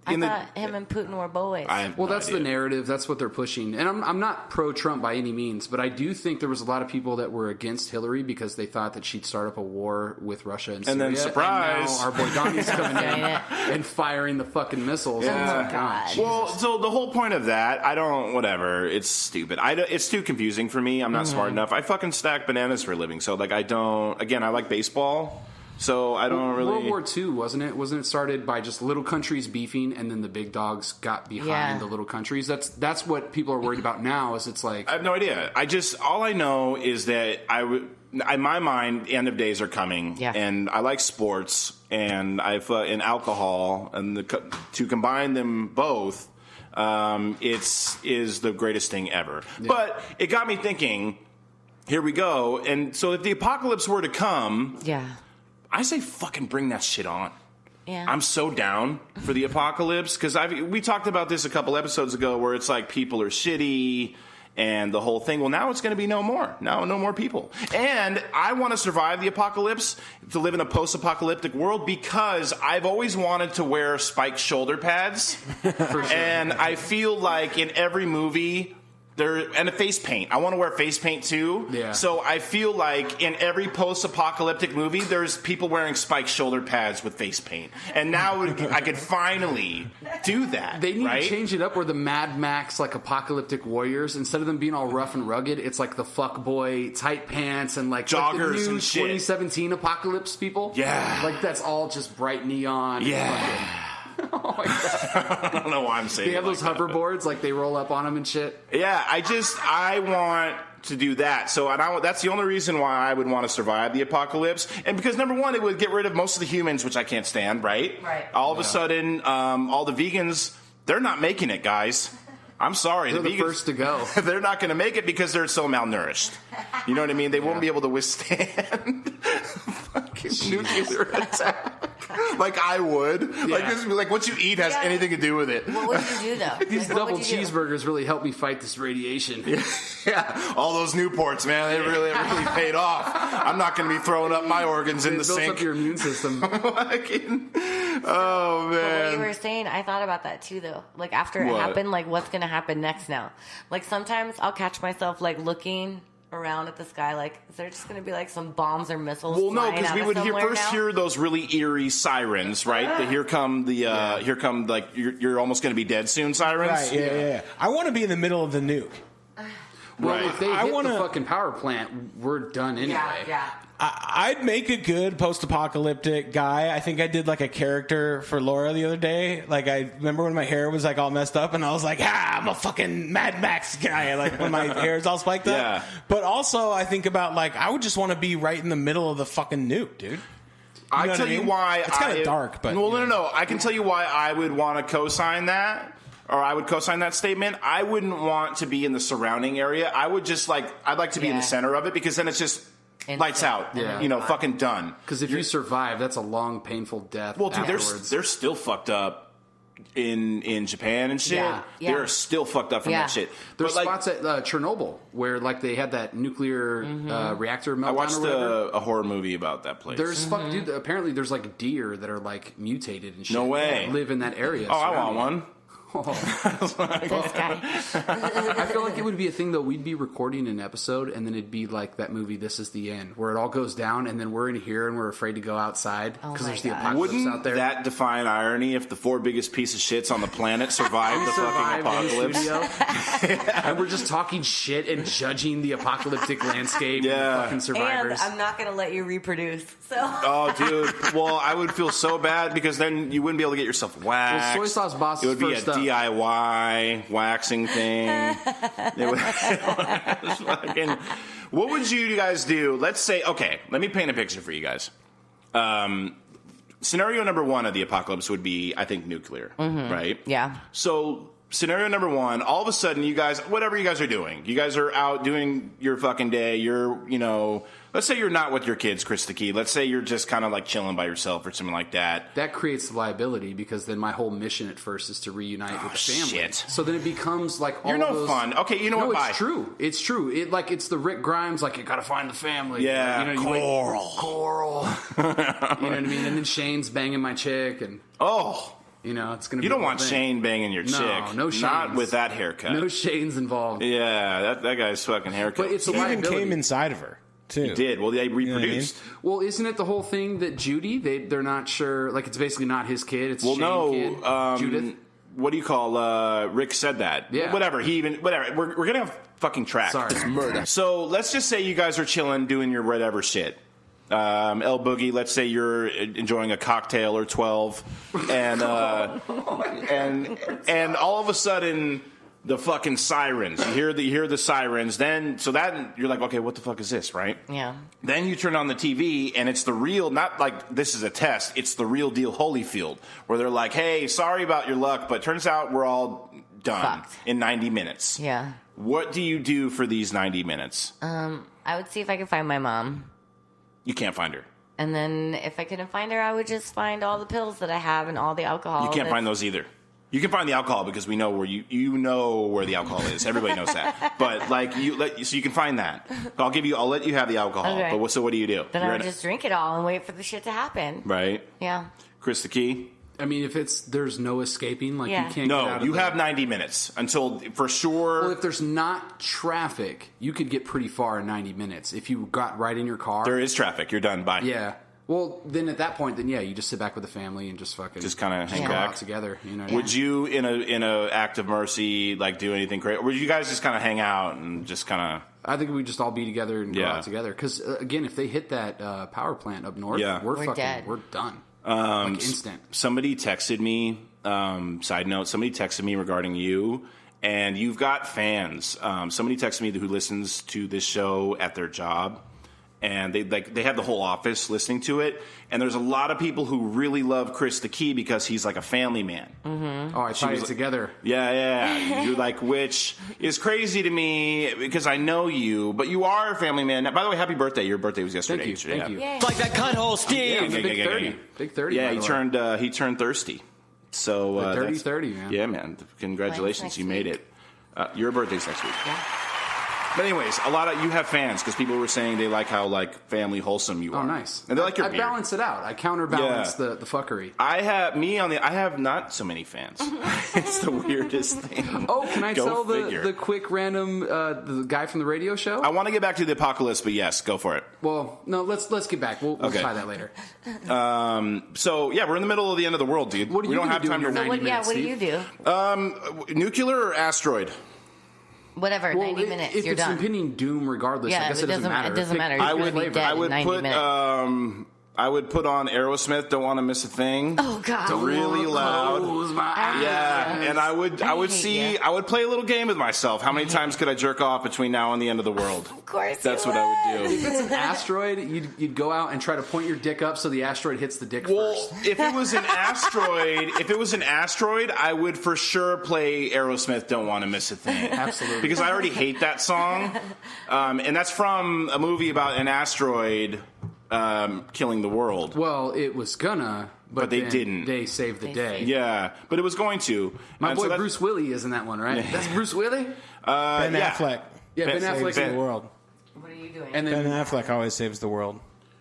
Speaker 6: I thought him and Putin were boys.
Speaker 4: That's the narrative. That's what they're pushing. And I'm not pro-Trump by any means, but I do think there was a lot of people that were against Hillary because they thought that she'd start up a war with Russia and Syria.
Speaker 5: And then, surprise,
Speaker 4: and now our boy Donnie's coming in and firing the fucking missiles.
Speaker 5: Yeah.
Speaker 6: Oh, God.
Speaker 5: Well, so the whole point of that, whatever, it's stupid. It's too confusing for me. I'm not smart enough. I fucking stack bananas for a living, so, like, I like baseball. So I don't really.
Speaker 4: World War II, wasn't it? Wasn't it started by just little countries beefing, and then the big dogs got behind the little countries? That's what people are worried about now. Is it's like
Speaker 5: I have no idea. All I know is that in my mind, the end of days are coming, and I like sports and and alcohol, and to combine them both, is the greatest thing ever. Yeah. But it got me thinking. Here we go, and so if the apocalypse were to come, I say fucking bring that shit on.
Speaker 6: Yeah.
Speaker 5: I'm so down for the apocalypse because we talked about this a couple episodes ago where it's like people are shitty and the whole thing. Well, now it's going to be no more. Now, no more people. And I want to survive the apocalypse, to live in a post-apocalyptic world, because I've always wanted to wear spiked shoulder pads. For sure. And I feel like in every movie... and a face paint. I want to wear face paint too. Yeah. So I feel like in every post-apocalyptic movie, there's people wearing spiked shoulder pads with face paint. And now I could finally do that.
Speaker 4: They need to change it up where the Mad Max, like, apocalyptic warriors, instead of them being all rough and rugged, it's like the fuck boy tight pants and like
Speaker 5: joggers
Speaker 4: the new
Speaker 5: and shit.
Speaker 4: 2017 apocalypse people. Yeah. Like, that's all just bright neon.
Speaker 5: Yeah.
Speaker 4: Oh my God.
Speaker 5: I don't know why I'm saying
Speaker 4: they have those hoverboards, like they roll up on them and shit.
Speaker 5: Yeah, I want to do that. So that's the only reason why I would want to survive the apocalypse. And because, number one, it would get rid of most of the humans, which I can't stand, right?
Speaker 6: Right.
Speaker 5: All of a sudden, all the vegans, they're not making it, guys. I'm sorry.
Speaker 4: They're the first to go.
Speaker 5: They're not going to make it because they're so malnourished. You know what I mean? They won't be able to withstand fucking nuclear attack. Like I would. Like what you eat has anything to do with it.
Speaker 6: What would you do though?
Speaker 4: These
Speaker 6: Like, what
Speaker 4: double
Speaker 6: would you do?
Speaker 4: cheeseburgers really help me fight this radiation.
Speaker 5: Yeah, all those Newports, man, they really paid off. I'm not going to be throwing up my organs in the
Speaker 4: builds
Speaker 5: sink.
Speaker 4: up your immune system.
Speaker 5: Oh
Speaker 6: But what you
Speaker 5: man.
Speaker 6: were saying, I thought about that too, though. Like after it happened, like what's gonna happen next now? Like sometimes I'll catch myself like looking around at the sky, like is there just gonna be like some bombs or missiles?
Speaker 5: Well, no,
Speaker 6: flying
Speaker 5: because
Speaker 6: out
Speaker 5: we
Speaker 6: of
Speaker 5: would
Speaker 6: somewhere now?
Speaker 5: hear those really eerie sirens, right? The here come like you're almost going to be dead soon sirens.
Speaker 7: Right, yeah. I want to be in the middle of the nuke.
Speaker 4: Well,
Speaker 5: Right.
Speaker 4: if they
Speaker 7: I
Speaker 4: hit
Speaker 7: wanna-
Speaker 4: the fucking power plant, we're done anyway.
Speaker 6: Yeah.
Speaker 7: I'd make a good post-apocalyptic guy. I think I did like a character for Laura the other day. Like I remember when my hair was like all messed up, and I was like, I'm a fucking Mad Max guy. Like when my hair is all spiked up.
Speaker 5: Yeah.
Speaker 7: But also I think about like I would just want to be right in the middle of the fucking nuke, dude.
Speaker 5: I
Speaker 7: know
Speaker 5: tell
Speaker 7: what I
Speaker 5: you
Speaker 7: mean?
Speaker 5: why.
Speaker 7: It's kinda dark, but,
Speaker 5: well,
Speaker 7: you
Speaker 5: no. I can tell you why I would want to co-sign that, or I would co-sign that statement. I wouldn't want to be in the surrounding area. I would just I'd like to be in the
Speaker 6: Yeah.
Speaker 5: center of it because then it's just lights out.
Speaker 4: Yeah.
Speaker 5: Fucking done.
Speaker 4: Because if you survive, that's a long, painful death.
Speaker 5: Well, dude,
Speaker 4: afterwards.
Speaker 5: they're still fucked up in Japan and shit.
Speaker 6: Yeah.
Speaker 5: They're still fucked up from that shit.
Speaker 4: There's
Speaker 5: But,
Speaker 4: spots at Chernobyl where like they had that nuclear reactor meltdown
Speaker 5: I watched
Speaker 4: or whatever.
Speaker 5: a horror movie about that place.
Speaker 4: There's dude. Apparently, there's like deer that are like mutated and shit.
Speaker 5: No way.
Speaker 4: that live in that area.
Speaker 5: oh, I want
Speaker 4: surrounding
Speaker 5: one.
Speaker 4: it.
Speaker 6: This guy.
Speaker 4: I feel like it would be a thing though. We'd be recording an episode, and then it'd be like that movie "This Is the End," where it all goes down, and then we're in here and we're afraid to go outside
Speaker 6: Oh
Speaker 4: because
Speaker 6: my
Speaker 4: there's the
Speaker 6: God.
Speaker 4: apocalypse
Speaker 5: Wouldn't
Speaker 4: out there.
Speaker 5: that define irony if the 4 biggest piece of shits on the planet survived the fucking
Speaker 4: Survive in the
Speaker 5: apocalypse?
Speaker 4: studio. And we're just talking shit and judging the apocalyptic landscape.
Speaker 5: Yeah.
Speaker 4: And the fucking
Speaker 6: And
Speaker 4: survivors.
Speaker 6: I'm not gonna let you reproduce. So
Speaker 5: Oh, dude. Well, I would feel so bad because then you wouldn't be able to get yourself waxed.
Speaker 4: Well, Soy Sauce Boss
Speaker 5: It would
Speaker 4: is
Speaker 5: be a
Speaker 4: first up.
Speaker 5: DIY waxing thing. It would- it's fucking- what would you guys do? Let's say, okay, let me paint a picture for you guys. Scenario number 1 of the apocalypse would be, I think, nuclear, right?
Speaker 6: yeah.
Speaker 5: So, scenario number 1, all of a sudden, you guys, whatever you guys are doing, you guys are out doing your fucking day, let's say you're not with your kids, Chris the Key. Let's say you're just kind of like chilling by yourself or something like that.
Speaker 4: That creates liability because then my whole mission at first is to reunite with the family.
Speaker 5: shit.
Speaker 4: So then it becomes like all
Speaker 5: You're no
Speaker 4: those,
Speaker 5: fun. Okay, you know
Speaker 4: no,
Speaker 5: what? Bye.
Speaker 4: it's true. It's true. It's the Rick Grimes. Like you got to find the family.
Speaker 5: Yeah,
Speaker 4: you wait-
Speaker 5: Coral.
Speaker 4: You know what I mean? And then Shane's banging my chick, and
Speaker 5: Oh,
Speaker 4: it's gonna.
Speaker 5: you
Speaker 4: be
Speaker 5: don't
Speaker 4: a whole
Speaker 5: want
Speaker 4: thing.
Speaker 5: Shane banging your
Speaker 4: No,
Speaker 5: chick.
Speaker 4: no
Speaker 5: Not
Speaker 4: Shanes.
Speaker 5: with that haircut.
Speaker 4: No Shane's involved.
Speaker 5: Yeah, that guy's fucking haircut.
Speaker 4: But it's a
Speaker 7: He even
Speaker 4: liability.
Speaker 7: came inside of her too.
Speaker 5: He did. Well, they reproduced.
Speaker 4: Well, isn't it the whole thing that Judy? They're not sure. Like it's basically not his kid. It's
Speaker 5: Well,
Speaker 4: Shane
Speaker 5: no.
Speaker 4: kid. Judith.
Speaker 5: What do you call? Rick said that.
Speaker 4: Yeah.
Speaker 5: Whatever. We're getting off fucking track.
Speaker 4: Sorry. It's
Speaker 5: murder. So let's just say you guys are chilling, doing your whatever shit. El Boogie, let's say you're enjoying a cocktail or 12, and and all of a sudden the fucking sirens. You hear the sirens. Then that you're like, okay, what the fuck is this, right?
Speaker 6: Yeah.
Speaker 5: Then you turn on the TV and it's the real, not like this is a test. It's the real deal Holyfield, where they're like, hey, sorry about your luck, but turns out we're all done
Speaker 6: Fucked.
Speaker 5: in 90 minutes.
Speaker 6: Yeah.
Speaker 5: What do you do for these 90 minutes?
Speaker 6: I would see if I could find my mom.
Speaker 5: You can't find her.
Speaker 6: And then if I couldn't find her, I would just find all the pills that I have and all the alcohol.
Speaker 5: You can't find those either. You can find the alcohol because we know where you know where the alcohol is. Everybody knows that. But so you can find that. I'll let you have the alcohol.
Speaker 6: Okay.
Speaker 5: But so what do you do?
Speaker 6: Then I would just drink it all and wait for the shit to happen.
Speaker 5: Right.
Speaker 6: Yeah.
Speaker 5: Chris the Key.
Speaker 4: I mean, if there's no escaping, like
Speaker 6: Yeah.
Speaker 4: you can't. get out
Speaker 5: No,
Speaker 4: of
Speaker 5: you
Speaker 4: the-
Speaker 5: have 90 minutes until for sure.
Speaker 4: Well, if there's not traffic, you could get pretty far in 90 minutes. If you got right in your car.
Speaker 5: There is traffic. You're done. Bye.
Speaker 4: Yeah. Well, then at that point, you just sit back with the family and just fucking
Speaker 5: Just kinda hang
Speaker 4: go
Speaker 5: back.
Speaker 4: out together. You know.
Speaker 5: Would you, in a act of mercy, like do anything crazy? Or would you guys just kind of hang out and just kind of?
Speaker 4: I think we'd just all be together and go
Speaker 5: Yeah.
Speaker 4: out together. Because again, if they hit that power plant up north,
Speaker 5: Yeah.
Speaker 4: we're
Speaker 6: We're
Speaker 4: fucking
Speaker 6: dead.
Speaker 4: we're done. Like instant.
Speaker 5: Somebody texted me. Side note: somebody texted me regarding you, and you've got fans. Somebody texted me who listens to this show at their job, and they have the whole office listening to it. And there's a lot of people who really love Chris the Key because he's like a family man.
Speaker 6: Mm-hmm.
Speaker 4: Oh, I tie it together.
Speaker 5: Yeah. You're like, which is crazy to me because I know you, but you are a family man. Now, by the way, happy birthday! Your birthday was yesterday.
Speaker 4: Thank you.
Speaker 1: Like that cunt-hole, Steve.
Speaker 4: Big 30. Big 30.
Speaker 5: Yeah,
Speaker 4: by the way.
Speaker 5: he turned thirsty. So
Speaker 4: The dirty
Speaker 5: that's-
Speaker 4: 30, man.
Speaker 5: Yeah, man. Congratulations,
Speaker 6: Mine's
Speaker 5: you
Speaker 6: next
Speaker 5: made
Speaker 6: week.
Speaker 5: it. Your birthday's next week.
Speaker 6: Yeah.
Speaker 5: But anyways, you have fans because people were saying they like how like family wholesome you are.
Speaker 4: Oh, nice.
Speaker 5: And they like your
Speaker 4: I
Speaker 5: beard.
Speaker 4: balance it out. I counterbalance
Speaker 5: Yeah.
Speaker 4: the fuckery.
Speaker 5: I have not so many fans. It's the weirdest thing.
Speaker 4: Oh, can I
Speaker 5: Go
Speaker 4: tell
Speaker 5: figure.
Speaker 4: the quick random the guy from the radio show?
Speaker 5: I want to get back to the apocalypse, but yes, go for it.
Speaker 4: Well, no, let's get back. We'll
Speaker 5: Okay.
Speaker 4: try that later.
Speaker 5: So yeah, we're in the middle of the end of the world, dude.
Speaker 4: What are
Speaker 5: we
Speaker 4: you
Speaker 5: don't
Speaker 4: gonna
Speaker 5: have
Speaker 4: do
Speaker 5: time
Speaker 4: in your
Speaker 5: to
Speaker 4: 90 minutes,
Speaker 6: What do you do?
Speaker 5: nuclear or asteroid.
Speaker 6: Whatever,
Speaker 4: Well,
Speaker 6: 90 minutes,
Speaker 4: if
Speaker 6: you're
Speaker 4: it's
Speaker 6: done.
Speaker 4: impending doom, regardless,
Speaker 6: Yeah,
Speaker 4: I guess
Speaker 6: it
Speaker 4: it doesn't
Speaker 6: doesn't-
Speaker 4: matter.
Speaker 6: it doesn't matter.
Speaker 4: Pick
Speaker 6: You're
Speaker 4: your
Speaker 6: gonna be
Speaker 4: flavor.
Speaker 6: dead.
Speaker 5: I would
Speaker 6: 90
Speaker 5: put
Speaker 6: minutes.
Speaker 5: I would put on Aerosmith. Don't want to miss a thing.
Speaker 6: Oh, God.
Speaker 5: really loud.
Speaker 4: Close my eyes.
Speaker 5: Yeah, and I would
Speaker 6: hate you.
Speaker 5: I would play a little game with myself. How many times could I jerk off between now and the end of the world?
Speaker 6: Of course
Speaker 5: That's
Speaker 6: you
Speaker 5: what I would do.
Speaker 4: If it's an asteroid, you'd go out and try to point your dick up so the asteroid hits the dick
Speaker 5: Well,
Speaker 4: first.
Speaker 5: if it was an asteroid, I would for sure play Aerosmith. Don't want to miss a thing.
Speaker 4: Absolutely.
Speaker 5: Because I already hate that song, and that's from a movie about an asteroid killing the world.
Speaker 4: Well, it was gonna,
Speaker 5: But they
Speaker 4: then
Speaker 5: didn't.
Speaker 4: They saved the
Speaker 6: They
Speaker 4: day.
Speaker 6: saved
Speaker 5: Yeah, but it was going to.
Speaker 4: My
Speaker 5: And
Speaker 4: boy
Speaker 5: so that-
Speaker 4: Bruce Willis is in that one, right? That's Bruce Willis?
Speaker 7: Ben
Speaker 5: yeah.
Speaker 7: Affleck
Speaker 4: Yeah, Ben
Speaker 5: Ben-
Speaker 4: Affleck.
Speaker 7: saves the world.
Speaker 6: What are you doing?
Speaker 4: And
Speaker 7: Ben
Speaker 4: then
Speaker 7: Affleck always saves the world.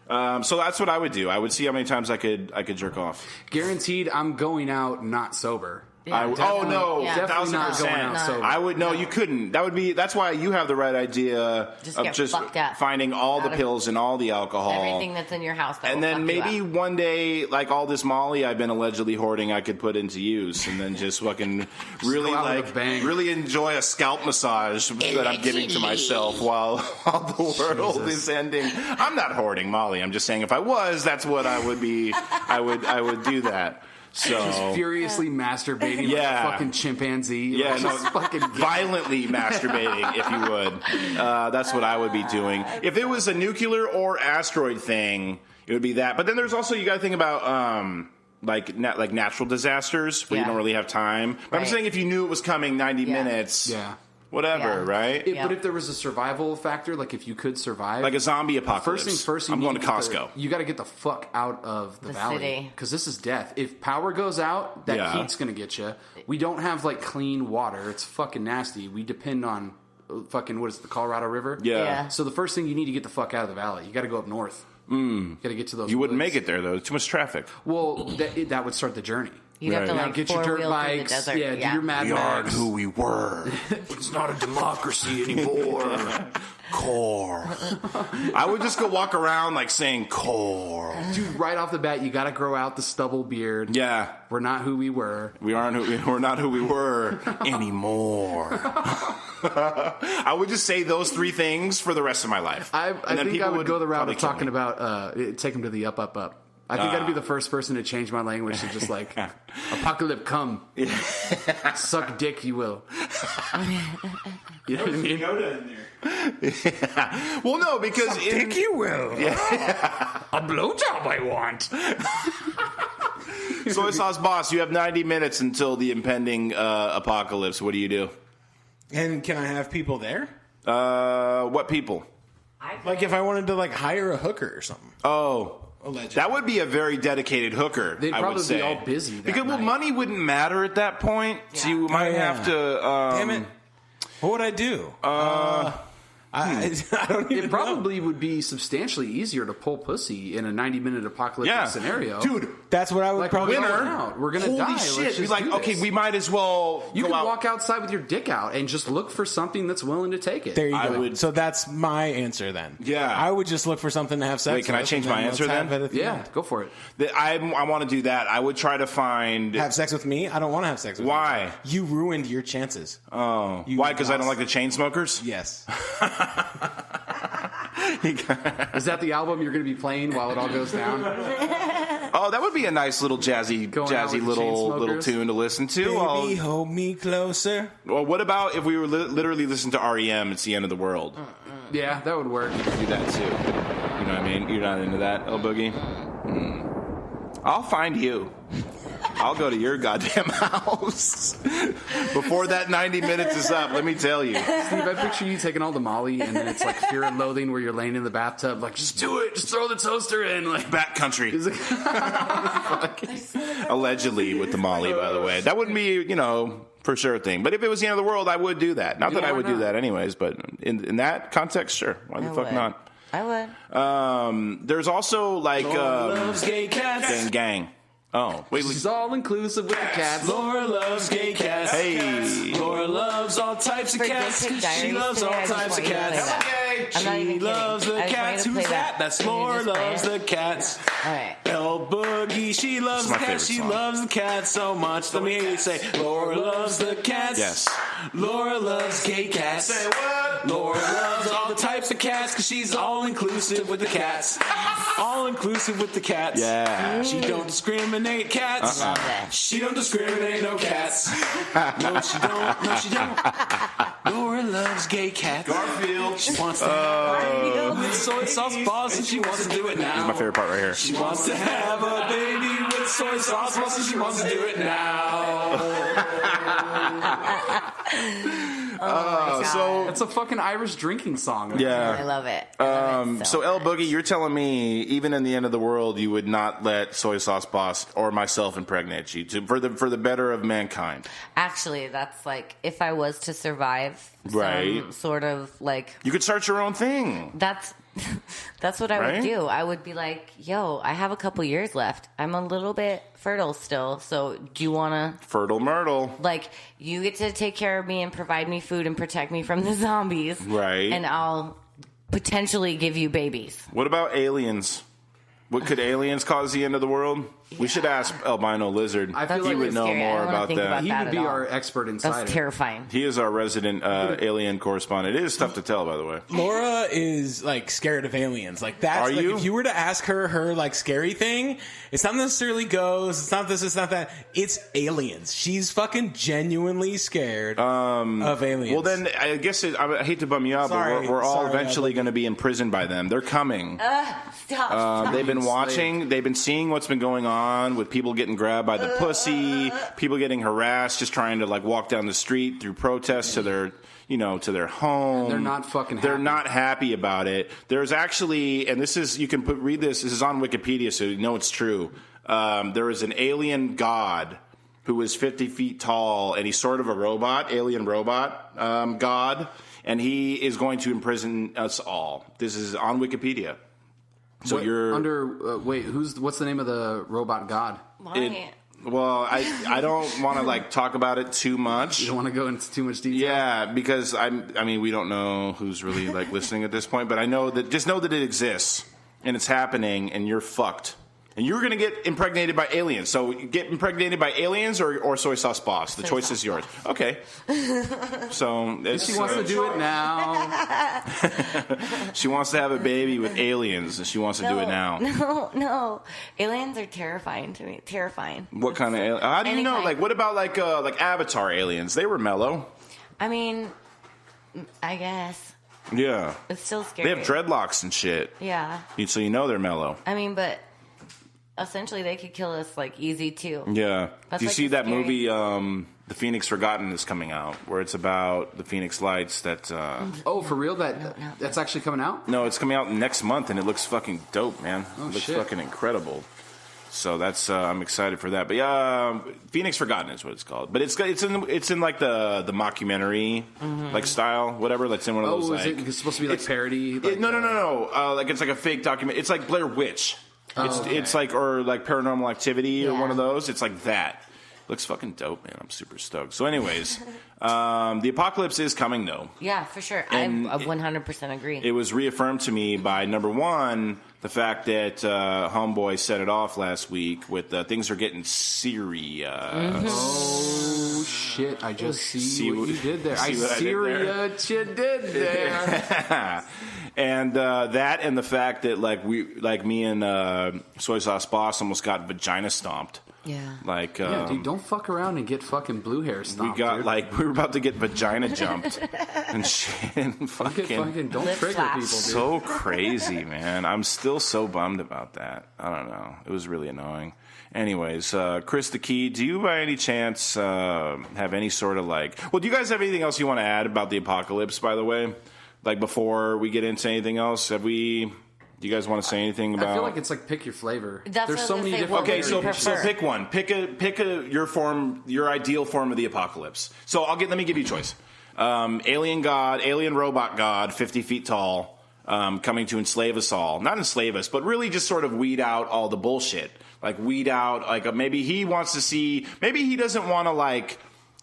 Speaker 5: So that's what I would do. I would see how many times I could jerk off.
Speaker 4: guaranteed I'm going out not sober.
Speaker 5: Oh no,
Speaker 6: Yeah.
Speaker 4: Definitely not
Speaker 5: 1,000%.
Speaker 4: going out sober.
Speaker 5: I would no, you couldn't. That's why you have the right idea
Speaker 6: Just
Speaker 5: of
Speaker 6: get
Speaker 5: just
Speaker 6: fucked up.
Speaker 5: finding all the
Speaker 6: Out of
Speaker 5: pills and all the alcohol.
Speaker 6: Everything that's in your house. That
Speaker 5: And
Speaker 6: will
Speaker 5: then
Speaker 6: fuck you
Speaker 5: maybe
Speaker 6: up.
Speaker 5: one day, like all this Molly I've been allegedly hoarding, I could put into use, and then just fucking really
Speaker 4: go out with a bang.
Speaker 5: really enjoy a scalp massage that I'm giving to myself while the world is ending. I'm not hoarding Molly. I'm just saying if I was, that's what I would be. I would do that. So
Speaker 4: Furiously masturbating like
Speaker 5: Yeah.
Speaker 4: a fucking chimpanzee.
Speaker 5: yeah,
Speaker 4: Like,
Speaker 5: no,
Speaker 4: just fucking
Speaker 5: violently masturbating, if you would. That's what I would be doing. If it was a nuclear or asteroid thing, it would be that. But then there's also, you got to think about like natural disasters where you
Speaker 6: Yeah.
Speaker 5: don't really have time. But I'm
Speaker 6: Right.
Speaker 5: saying if you knew it was coming 90
Speaker 6: Yeah.
Speaker 5: minutes,
Speaker 4: Yeah.
Speaker 5: whatever,
Speaker 6: Yeah.
Speaker 5: right?
Speaker 6: Yeah.
Speaker 4: But if there was a survival factor, like if you could survive,
Speaker 5: Like a zombie apocalypse.
Speaker 4: first things first,
Speaker 5: I'm going to Costco.
Speaker 4: You got to get the fuck out of the valley
Speaker 6: city.
Speaker 4: because this is death. If power goes out, that
Speaker 5: Yeah.
Speaker 4: heat's going to get you. We don't have like clean water. It's fucking nasty. We depend on fucking what is it, the Colorado River?
Speaker 5: Yeah.
Speaker 6: Yeah.
Speaker 4: So the first thing you need to get the fuck out of the valley. You got to go up north. You got to get to those.
Speaker 5: You wouldn't
Speaker 4: woods.
Speaker 5: make it there, though. Too much traffic.
Speaker 4: Well, that would start the journey.
Speaker 6: You'd have to
Speaker 5: Right.
Speaker 4: Now
Speaker 6: like
Speaker 4: get your dirt
Speaker 6: four-wheel through the
Speaker 4: bikes.
Speaker 6: desert.
Speaker 4: Yeah, do your Mad
Speaker 5: We are
Speaker 4: Max.
Speaker 5: who we were.
Speaker 4: It's not a democracy anymore.
Speaker 5: Core. I would just go walk around like saying core.
Speaker 4: Dude, right off the bat, you got to grow out the stubble beard.
Speaker 5: Yeah.
Speaker 4: We're not who we were.
Speaker 5: We're not who we were anymore. I would just say those three things for the rest of my life.
Speaker 4: I
Speaker 5: And then
Speaker 4: think
Speaker 5: people
Speaker 4: I would go the route
Speaker 5: probably
Speaker 4: of
Speaker 5: kill
Speaker 4: talking
Speaker 5: me.
Speaker 4: about take him to the up, up, up. I think I'd be the first person to change my language to just like apocalypse come, suck dick, you will. You know what I mean?
Speaker 5: Well, no, because
Speaker 7: you will.
Speaker 4: A blowjob, I want.
Speaker 5: Soy Sauce Boss, you have 90 minutes until the impending apocalypse. What do you do?
Speaker 7: And can I have people there?
Speaker 5: What people?
Speaker 7: Like if I wanted to like hire a hooker or something.
Speaker 5: Oh.
Speaker 7: Allegedly.
Speaker 5: That would be a very dedicated hooker.
Speaker 4: They'd
Speaker 5: I
Speaker 4: probably
Speaker 5: would say.
Speaker 4: be all busy that
Speaker 5: because
Speaker 4: night.
Speaker 5: money wouldn't matter at that point. So you might
Speaker 7: yeah.
Speaker 5: have to.
Speaker 7: Damn it. What would I do? I don't even
Speaker 4: It probably would be substantially easier to pull pussy in a 90-minute apocalyptic
Speaker 5: Yeah.
Speaker 4: scenario.
Speaker 5: Dude,
Speaker 7: That's what I would
Speaker 4: like
Speaker 7: probably
Speaker 4: we're
Speaker 5: winner.
Speaker 4: going out. We're gonna
Speaker 5: holy
Speaker 4: die. Let's
Speaker 5: shit. Be
Speaker 4: just
Speaker 5: like,
Speaker 4: do
Speaker 5: okay,
Speaker 4: this.
Speaker 5: we might as well
Speaker 4: You
Speaker 5: go
Speaker 4: can
Speaker 5: out.
Speaker 4: walk outside with your dick out and just look for something that's willing to take it.
Speaker 7: There you
Speaker 5: I
Speaker 7: go.
Speaker 5: would-
Speaker 7: So that's my answer then.
Speaker 5: Yeah.
Speaker 7: I would just look for something to have sex
Speaker 5: Wait, can I
Speaker 7: with,
Speaker 5: change
Speaker 7: and
Speaker 5: my
Speaker 7: let's
Speaker 5: answer
Speaker 7: have
Speaker 5: then?
Speaker 7: it at the
Speaker 4: Yeah,
Speaker 7: end.
Speaker 4: go for it.
Speaker 5: I want to do that. I would try to find.
Speaker 7: Have sex with me? I don't want to have sex with
Speaker 5: Why?
Speaker 7: you. You ruined your chances.
Speaker 5: Oh.
Speaker 7: You
Speaker 5: Why? Because I don't
Speaker 7: lost.
Speaker 5: like the chain smokers?
Speaker 7: Yes.
Speaker 4: Is that the album you're going to be playing while it all goes down?
Speaker 5: Oh, that would be a nice little jazzy
Speaker 4: Going out with the
Speaker 5: little
Speaker 4: Chainsmokers?
Speaker 5: tune to listen to.
Speaker 7: Baby, hold me closer.
Speaker 5: Well, what about if we were literally listening to REM? It's the end of the world.
Speaker 4: Yeah, that would work.
Speaker 5: Do that too. know what I mean? You're not into that, El Boogie? I'll find you. I'll go to your goddamn house before that 90 minutes is up. Let me tell you,
Speaker 4: Steve. I picture you taking all the Molly, and then it's like Fear and Loathing, where you're laying in the bathtub, like just do it, just throw the toaster in, like
Speaker 5: Bat Country. Allegedly with the Molly, by the way. That wouldn't be, for sure a thing. But if it was the end of the world, I would do that. Not that I would do that anyways, but in that context, sure. Why the fuck not?
Speaker 6: I would.
Speaker 5: There's also like
Speaker 3: Laura loves gay cats.
Speaker 5: gang. Oh, wait.
Speaker 4: she's all inclusive with the cats.
Speaker 3: Laura loves gay cats.
Speaker 5: Hey.
Speaker 3: Laura loves all types of
Speaker 6: For
Speaker 3: cats.
Speaker 6: Dick Diaries
Speaker 3: She loves
Speaker 6: today,
Speaker 3: all
Speaker 6: I just
Speaker 3: types of
Speaker 6: want you to play
Speaker 3: cats.
Speaker 6: that. I'm not even
Speaker 3: She
Speaker 6: kidding.
Speaker 3: loves the
Speaker 6: I just want
Speaker 3: cats.
Speaker 6: you to
Speaker 3: Who's
Speaker 6: play
Speaker 3: that? That's
Speaker 6: Can you
Speaker 3: Laura
Speaker 6: just play
Speaker 3: loves
Speaker 6: it?
Speaker 3: the cats.
Speaker 6: All right.
Speaker 3: El Boogie, she loves
Speaker 5: my
Speaker 3: the cats.
Speaker 5: favorite
Speaker 3: She
Speaker 5: song.
Speaker 3: loves the cats so much. Let me hear you say, Laura loves the cats.
Speaker 5: Yes.
Speaker 3: Laura loves gay cats. Say what? Laura loves all the types of cats because she's all inclusive with the cats. All inclusive with the cats.
Speaker 5: Yeah.
Speaker 3: She don't discriminate cats.
Speaker 6: Love it.
Speaker 3: She don't discriminate no cats. No, she don't. No, she don't. Laura loves gay cats.
Speaker 5: Garfield.
Speaker 3: She wants to have with soy sauce balls, and she wants to do it now.
Speaker 5: This is my favorite part right here.
Speaker 3: She wants to have a baby with soy sauce balls, and she wants to do it now.
Speaker 5: So
Speaker 4: It's a fucking Irish drinking song.
Speaker 6: I
Speaker 5: yeah.
Speaker 6: love it. I love it
Speaker 5: So El
Speaker 6: much.
Speaker 5: Boogie, you're telling me even in the end of the world, you would not let Soy Sauce Boss or myself impregnate you for the better of mankind.
Speaker 6: Actually, that's like if I was to survive
Speaker 5: Right.
Speaker 6: some sort of like
Speaker 5: You could start your own thing.
Speaker 6: that's what I
Speaker 5: Right?
Speaker 6: would do. I would be like, yo, I have a couple years left. I'm a little bit fertile still. So do you want to,
Speaker 5: Fertile Myrtle.
Speaker 6: like, you get to take care of me and provide me food and protect me from the zombies.
Speaker 5: Right.
Speaker 6: And I'll potentially give you babies.
Speaker 5: What about aliens? What could aliens cause the end of the world? We should ask Albino Lizard.
Speaker 4: I feel
Speaker 6: That's
Speaker 4: like
Speaker 5: he would
Speaker 6: really
Speaker 5: know
Speaker 6: scary. I
Speaker 5: more
Speaker 6: don't wanna
Speaker 5: about
Speaker 6: think
Speaker 5: that.
Speaker 6: about
Speaker 4: he
Speaker 6: that
Speaker 4: would be
Speaker 6: at all.
Speaker 4: our expert inside.
Speaker 6: That's
Speaker 4: it.
Speaker 6: terrifying.
Speaker 5: He is our resident alien correspondent. It is tough to tell, by the way.
Speaker 7: Laura is like scared of aliens. Like that's
Speaker 5: Are
Speaker 7: like
Speaker 5: you?
Speaker 7: if you were to ask her like scary thing, it's not necessarily ghosts, it's not this, it's not that. It's aliens. She's fucking genuinely scared of aliens.
Speaker 5: Well, then I guess I hate to bum you out,
Speaker 7: Sorry,
Speaker 5: but we're all
Speaker 7: sorry,
Speaker 5: eventually going to be imprisoned by them. They're coming.
Speaker 6: Stop.
Speaker 5: They've been watching. They've been seeing what's been going on with people getting grabbed by the pussy, people getting harassed, just trying to like walk down the street through protests to their, to their home.
Speaker 4: They're not fucking
Speaker 5: They're
Speaker 4: happy.
Speaker 5: not happy about it. There's actually, and this is, you can read this. This is on Wikipedia, so you know it's true. There is an alien god who is 50 feet tall, and he's sort of a robot, alien robot god, and he is going to imprison us all. This is on Wikipedia. So you're
Speaker 4: under. Wait, what's the name of the robot god?
Speaker 6: Why?
Speaker 5: Well, I don't want to like talk about it too much.
Speaker 4: You don't want to go into too much detail.
Speaker 5: Yeah, because I mean we don't know who's really like listening at this point, but I know that just know that it exists and it's happening, and you're fucked. And you're going to get impregnated by aliens. So get impregnated by aliens or soy sauce boss. The choice is yours. Okay. So
Speaker 4: She wants to do it now.
Speaker 5: she wants to have a baby with aliens, and she wants to do it now.
Speaker 6: No. Aliens are terrifying to me. Terrifying.
Speaker 5: What kind of alien? How do you know?
Speaker 6: Anytime.
Speaker 5: Like, what about like Avatar aliens? They were mellow.
Speaker 6: I mean, I guess.
Speaker 5: Yeah.
Speaker 6: It's still scary.
Speaker 5: They have dreadlocks and shit.
Speaker 6: Yeah.
Speaker 5: So you know they're mellow.
Speaker 6: I mean, but essentially they could kill us like easy too.
Speaker 5: Yeah.
Speaker 6: That's
Speaker 5: Do you
Speaker 6: like
Speaker 5: see
Speaker 6: a
Speaker 5: that
Speaker 6: scary-
Speaker 5: movie, The Phoenix Forgotten, is coming out, where it's about the Phoenix Lights that...
Speaker 4: Oh, for real? That's actually coming out?
Speaker 5: No, it's coming out next month, and it looks fucking dope, man.
Speaker 4: Oh,
Speaker 5: it looks
Speaker 4: shit.
Speaker 5: fucking incredible. So that's I'm excited for that. But yeah, Phoenix Forgotten is what it's called. But it's in like the mockumentary like style, whatever. That's in one of those.
Speaker 4: Oh,
Speaker 5: like,
Speaker 4: is it supposed to be like parody? Like,
Speaker 5: No. Like it's like a fake document. It's like Blair Witch. It's like or like Paranormal Activity or
Speaker 6: Yeah.
Speaker 5: one of those. It's like that. Looks fucking dope, man. I'm super stoked. So, anyways, the apocalypse is coming though.
Speaker 6: Yeah, for sure.
Speaker 5: And
Speaker 6: I 100% agree.
Speaker 5: It was reaffirmed to me by number one, the fact that Homeboy set it off last week with things are getting serious.
Speaker 4: Oh, shit. I just see what you did there. I
Speaker 5: see what I
Speaker 4: see
Speaker 5: did there?
Speaker 4: what you did there.
Speaker 5: And that and the fact that like me and Soy Sauce Boss almost got vagina stomped
Speaker 6: Yeah.
Speaker 5: Like,
Speaker 4: Yeah, dude, don't fuck around and get fucking blue hair stomped.
Speaker 5: we were about to get vagina jumped and shit. And fucking
Speaker 4: don't
Speaker 6: Lip
Speaker 4: trigger
Speaker 6: slaps.
Speaker 4: people, dude.
Speaker 5: so crazy, man. I'm still so bummed about that. I don't know. It was really annoying. Anyways, Chris the Key, do you by any chance have any sort of do you guys have anything else you want to add about the apocalypse, by the way? Like, before we get into anything else, do you guys want to say anything about?
Speaker 4: I feel like it's like pick your flavor.
Speaker 6: That's
Speaker 4: There's
Speaker 6: what
Speaker 4: so
Speaker 6: I was
Speaker 4: many
Speaker 6: gonna say,
Speaker 4: different.
Speaker 6: what
Speaker 5: Okay,
Speaker 6: would
Speaker 5: so
Speaker 6: you prefer?
Speaker 5: pick one. Pick your ideal form of the apocalypse. So let me give you a choice. Alien robot god, 50 feet tall, coming to enslave us all. Not enslave us, but really just sort of weed out all the bullshit. Like, weed out, maybe he wants to see, maybe he doesn't want to,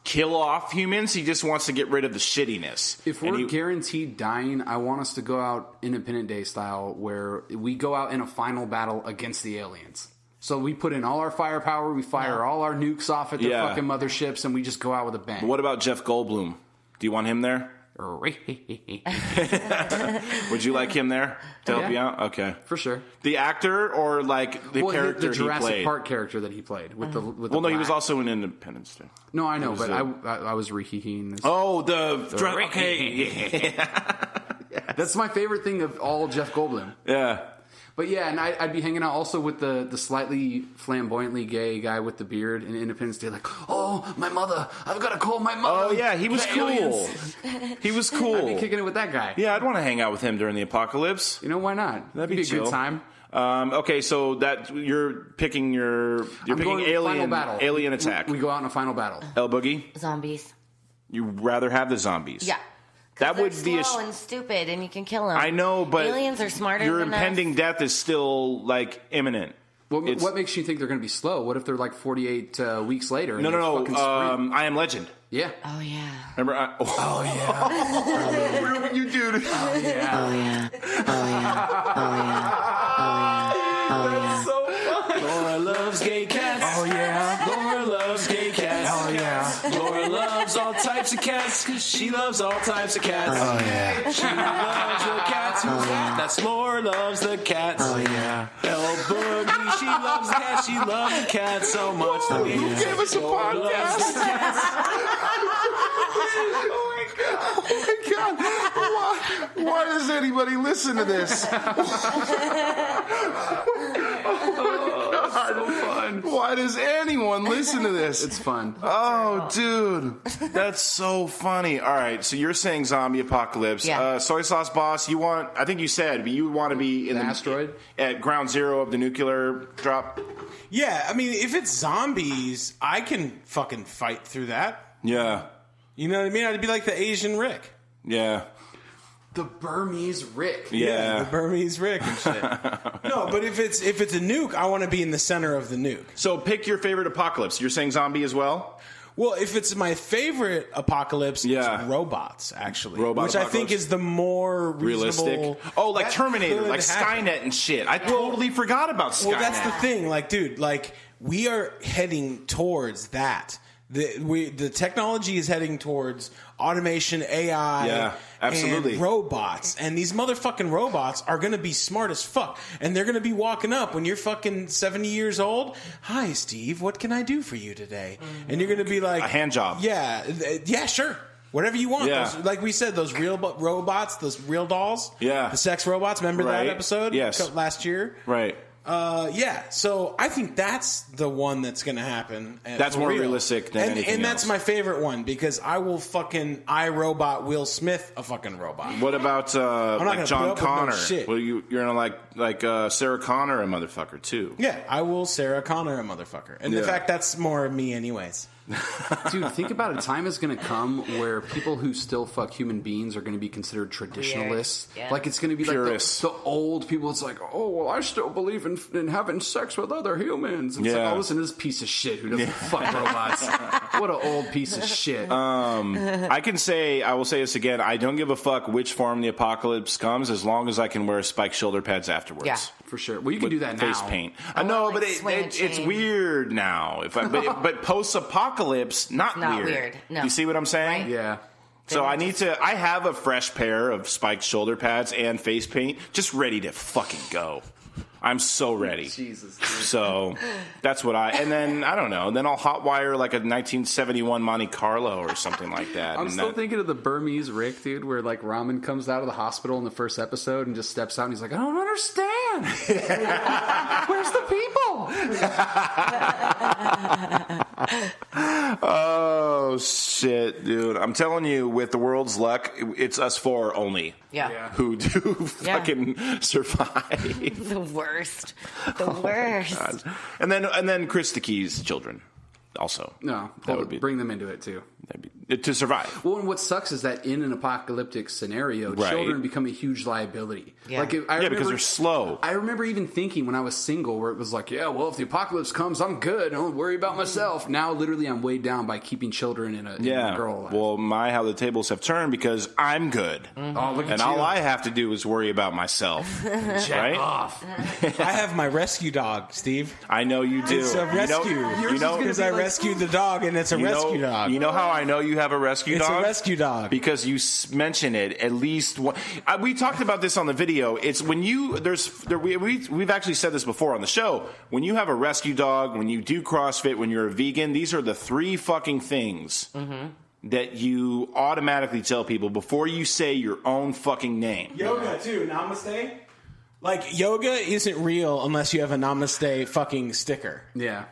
Speaker 5: kill off humans. He just wants to get rid of the shittiness.
Speaker 4: If we're guaranteed dying, I want us to go out Independence Day style, where we go out in a final battle against the aliens. So we put in all our firepower, we fire all our nukes off at their fucking motherships, and we just go out with a bang.
Speaker 5: What about Jeff Goldblum? Do you want him there? Would you like him there to help you out? Okay,
Speaker 4: For sure.
Speaker 5: The actor or the character
Speaker 4: the Jurassic
Speaker 5: he played?
Speaker 4: Park character that he played with the
Speaker 5: Well, no, he was also in Independence Day.
Speaker 4: No, I know, but I was reheating this.
Speaker 5: Oh, okay.
Speaker 4: That's my favorite thing of all Jeff Goldblum.
Speaker 5: Yeah.
Speaker 4: But yeah, and I'd be hanging out also with the slightly flamboyantly gay guy with the beard in Independence Day, like, oh, my mother, I've got to call my mother.
Speaker 5: Oh, yeah, he was
Speaker 4: The
Speaker 5: cool.
Speaker 4: aliens.
Speaker 5: He was
Speaker 4: I'd
Speaker 5: cool.
Speaker 4: be kicking it with that guy.
Speaker 5: Yeah, I'd want to hang out with him during the apocalypse.
Speaker 4: You know, why not?
Speaker 5: That'd be
Speaker 4: It'd be a
Speaker 5: chill.
Speaker 4: good time.
Speaker 5: Okay, so that you're picking
Speaker 4: I'm going with final
Speaker 5: alien
Speaker 4: battle.
Speaker 5: alien attack.
Speaker 4: We go out in a final battle.
Speaker 5: El Boogie,
Speaker 6: Zombies.
Speaker 5: you'd rather have the zombies?
Speaker 6: Yeah.
Speaker 5: That would
Speaker 6: They're
Speaker 5: be
Speaker 6: slow and stupid, and you can kill them.
Speaker 5: I know, but
Speaker 6: aliens are smarter
Speaker 5: your
Speaker 6: than
Speaker 5: impending
Speaker 6: us.
Speaker 5: death is still imminent.
Speaker 4: What makes you think they're going to be slow? What if they're 48 weeks later? And
Speaker 5: No.
Speaker 4: they fucking sprint?
Speaker 5: I Am Legend.
Speaker 4: Yeah.
Speaker 6: Oh yeah.
Speaker 5: Remember? Oh yeah. You dude.
Speaker 6: Oh yeah.
Speaker 5: That's so funny.
Speaker 3: Laura loves gay cats.
Speaker 7: Oh yeah.
Speaker 3: Laura loves gay cats.
Speaker 7: Oh yeah.
Speaker 3: Laura loves all types of cats because she loves all types of cats.
Speaker 7: Oh yeah.
Speaker 3: She loves the cats. Who's that? That's Laura loves the cats.
Speaker 7: Oh yeah.
Speaker 3: El Boogie, she loves the cats. She loves the cats so much.
Speaker 7: Oh,
Speaker 3: that
Speaker 7: yeah.
Speaker 5: Give us a
Speaker 3: Laura loves
Speaker 5: podcast.
Speaker 3: the cats.
Speaker 5: Oh my god! Why does anybody listen to this? Oh my god! Why does anyone listen to this?
Speaker 4: It's fun.
Speaker 5: Oh, dude, that's so funny. All right, so you're saying zombie apocalypse.
Speaker 6: Yeah.
Speaker 5: Soy sauce boss, you want? I think you said, but you want to be in
Speaker 4: The
Speaker 5: the
Speaker 4: asteroid?
Speaker 5: at ground zero of the nuclear drop.
Speaker 7: Yeah, I mean, if it's zombies, I can fucking fight through that.
Speaker 5: Yeah,
Speaker 7: You know what I mean? I'd be like the Asian Rick.
Speaker 5: yeah,
Speaker 4: The Burmese Rick.
Speaker 5: yeah.
Speaker 7: The Burmese Rick and shit. No, but if it's a nuke, I want to be in the center of the nuke.
Speaker 5: So pick your favorite apocalypse. You're saying zombie as well?
Speaker 7: Well, if it's my favorite apocalypse,
Speaker 5: Yeah.
Speaker 7: it's robots, actually.
Speaker 5: Robot
Speaker 7: which I think
Speaker 5: apocalypse?
Speaker 7: is the more
Speaker 5: Realistic.
Speaker 7: reasonable.
Speaker 5: Oh, like
Speaker 7: That
Speaker 5: Terminator,
Speaker 7: could
Speaker 5: like
Speaker 7: happen.
Speaker 5: Skynet and shit. I totally forgot about Skynet.
Speaker 7: Well, that's the thing. Like, dude, we are heading towards that. The technology is heading towards automation, AI,
Speaker 5: Yeah, absolutely.
Speaker 7: and robots. And these motherfucking robots are going to be smart as fuck. And they're going to be walking up when you're fucking 70 years old. Hi, Steve. What can I do for you today? And you're going to be like...
Speaker 5: A hand job.
Speaker 7: Yeah. Yeah, sure. Whatever you want.
Speaker 5: Yeah.
Speaker 7: Those, like we said, those real robots, those real dolls.
Speaker 5: Yeah.
Speaker 7: The sex robots. Remember
Speaker 5: Right.
Speaker 7: that episode?
Speaker 5: Yes.
Speaker 7: Last year?
Speaker 5: Right.
Speaker 7: Yeah, so I think that's the one that's going to happen.
Speaker 5: That's
Speaker 7: for
Speaker 5: more
Speaker 7: real.
Speaker 5: realistic than anything
Speaker 7: And that's
Speaker 5: else.
Speaker 7: my favorite one because I will fucking iRobot Will Smith a fucking robot.
Speaker 5: What about
Speaker 7: not
Speaker 5: like
Speaker 7: gonna
Speaker 5: John
Speaker 7: put up with no
Speaker 5: Connor?
Speaker 7: shit.
Speaker 5: Well, you're gonna like Sarah Connor, a motherfucker too.
Speaker 7: Yeah, I will Sarah Connor a motherfucker. And
Speaker 5: Yeah.
Speaker 7: in fact, that's more of me anyways.
Speaker 4: Dude, think about it. Time is going to come where people who still fuck human beings are going to be considered traditionalists.
Speaker 6: Yeah.
Speaker 4: Like, it's going to be
Speaker 5: Purists.
Speaker 4: like the old people. It's like, oh, well, I still believe in having sex with other humans. It's like,
Speaker 5: Yeah.
Speaker 4: oh, listen to this piece of shit who doesn't fuck robots. What an old piece of shit.
Speaker 5: I will say this again. I don't give a fuck which form the apocalypse comes, as long as I can wear spike shoulder pads afterwards.
Speaker 6: Yeah.
Speaker 4: For sure. Well, you can do that now.
Speaker 5: Face paint. I
Speaker 6: I
Speaker 5: know,
Speaker 6: want,
Speaker 5: but
Speaker 6: like, swing a
Speaker 5: it's
Speaker 6: chain.
Speaker 5: weird now. But post apocalypse, not
Speaker 6: weird. No.
Speaker 5: You see what I'm saying?
Speaker 6: Right.
Speaker 4: Yeah.
Speaker 5: So I have a fresh pair of spiked shoulder pads and face paint just ready to fucking go. I'm so ready.
Speaker 4: Jesus. Dude.
Speaker 5: So that's what and then, I don't know, then I'll hotwire like a 1971 Monte Carlo or something like that.
Speaker 4: I'm still thinking of the Burmese Rick, dude, where like Ramen comes out of the hospital in the first episode and just steps out and he's like, I don't understand. Where's the people?
Speaker 5: Oh, shit, dude. I'm telling you, with the world's luck, it's us four only.
Speaker 6: Yeah.
Speaker 5: Who do fucking survive.
Speaker 6: The worst. The worst.
Speaker 5: God. And then Chris the Key's children also.
Speaker 4: No, that would bring them into it too.
Speaker 5: To survive.
Speaker 4: Well, and what sucks is that in an apocalyptic scenario, children become a huge liability.
Speaker 6: Yeah.
Speaker 5: Because they're slow.
Speaker 4: I remember even thinking when I was single, where it was like, yeah, well, if the apocalypse comes, I'm good. I don't worry about myself. Now, literally, I'm weighed down by keeping children in a girl alive.
Speaker 5: Well, how the tables have turned because I'm good.
Speaker 4: Oh, look at
Speaker 5: and
Speaker 4: you.
Speaker 5: all I have to do is worry about myself. Right?
Speaker 7: Off. I have my rescue dog, Steve.
Speaker 5: I know you do.
Speaker 7: It's a rescue. Because I rescued the dog, and it's a rescue dog.
Speaker 5: You know how I know you have a rescue dog?
Speaker 7: It's a rescue dog.
Speaker 5: Because you mention it at least one. We talked about this on the video. It's when we've actually said this before on the show. When you have a rescue dog, when you do CrossFit, when you're a vegan, these are the three fucking things that you automatically tell people before you say your own fucking name.
Speaker 7: Yoga, too. Namaste. Like, yoga isn't real unless you have a namaste fucking sticker.
Speaker 4: Yeah.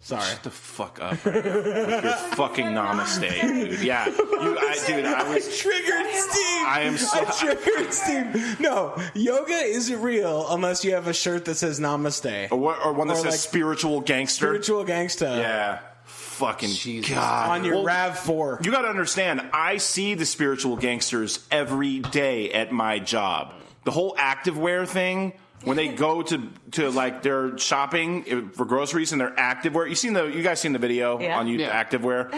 Speaker 7: Sorry.
Speaker 5: Shut the fuck up with your fucking namaste, dude. Yeah. I was
Speaker 7: triggered Steve.
Speaker 5: I
Speaker 7: triggered Steve. No, yoga isn't real unless you have a shirt that says namaste.
Speaker 5: Or one that says
Speaker 7: like
Speaker 5: spiritual gangster.
Speaker 7: Spiritual gangsta.
Speaker 5: Yeah. Fucking
Speaker 4: Jesus.
Speaker 5: God.
Speaker 7: On your RAV4.
Speaker 5: You got to understand, I see the spiritual gangsters every day at my job. The whole activewear thing, when they go to like their shopping for groceries and their activewear. You guys seen the video on YouTube, activewear?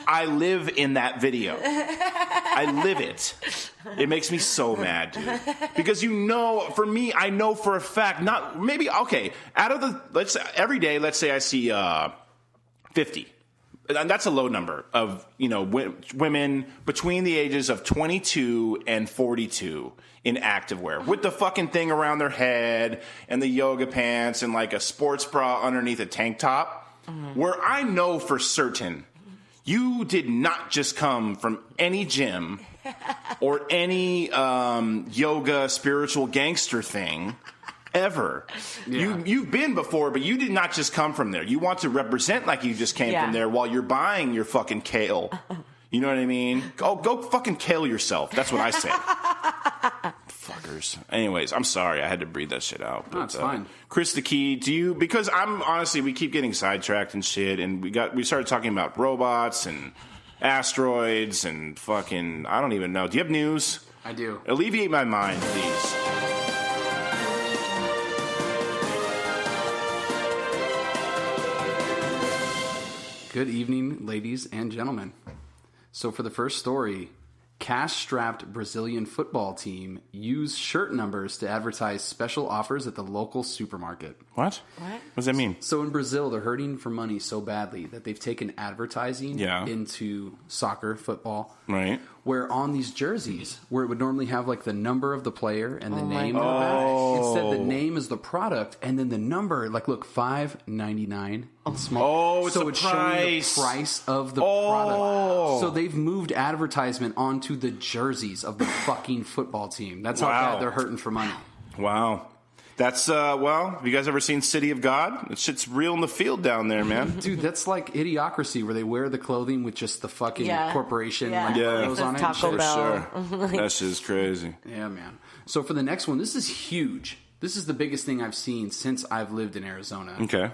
Speaker 5: I live in that video. I live it. It makes me so mad, dude. Because for me, I know for a fact, out of every day, let's say I see 50. And that's a low number of, women between the ages of 22 and 42 in activewear with the fucking thing around their head and the yoga pants and like a sports bra underneath a tank top. Where I know for certain you did not just come from any gym or any yoga spiritual gangster thing. Ever. Yeah. You've been before, but you did not just come from there. You want to represent like you just came from there while you're buying your fucking kale. You know what I mean? Go fucking kale yourself. That's what I say. Fuckers. Anyways, I'm sorry. I had to breathe that shit out.
Speaker 4: That's fine.
Speaker 5: Chris the Key, because we keep getting sidetracked and shit, and we started talking about robots and asteroids and fucking, I don't even know. Do you have news?
Speaker 4: I do.
Speaker 5: Alleviate my mind, please.
Speaker 4: Good evening, ladies and gentlemen. So for the first story, cash-strapped Brazilian football team use shirt numbers to advertise special offers at the local supermarket.
Speaker 5: What? What does that mean?
Speaker 4: So in Brazil, they're hurting for money so badly that they've taken advertising into soccer, football.
Speaker 5: Right.
Speaker 4: Where on these jerseys, where it would normally have like the number of the player and the name on the back, instead the name is the product and then the number, like look, $5.99 in small.
Speaker 5: Oh, it's
Speaker 4: so
Speaker 5: the
Speaker 4: it's
Speaker 5: price.
Speaker 4: showing the price of the product. So they've moved advertisement onto the jerseys of the fucking football team. That's how bad they're hurting for money.
Speaker 5: Wow. That's, have you guys ever seen City of God? That shit's real in the field down there, man.
Speaker 4: Dude, that's like Idiocracy, where they wear the clothing with just the fucking corporation logos on it.
Speaker 6: Taco Bell.
Speaker 5: That shit's crazy.
Speaker 4: Yeah, man. So for the next one, this is huge. This is the biggest thing I've seen since I've lived in Arizona.
Speaker 5: Okay.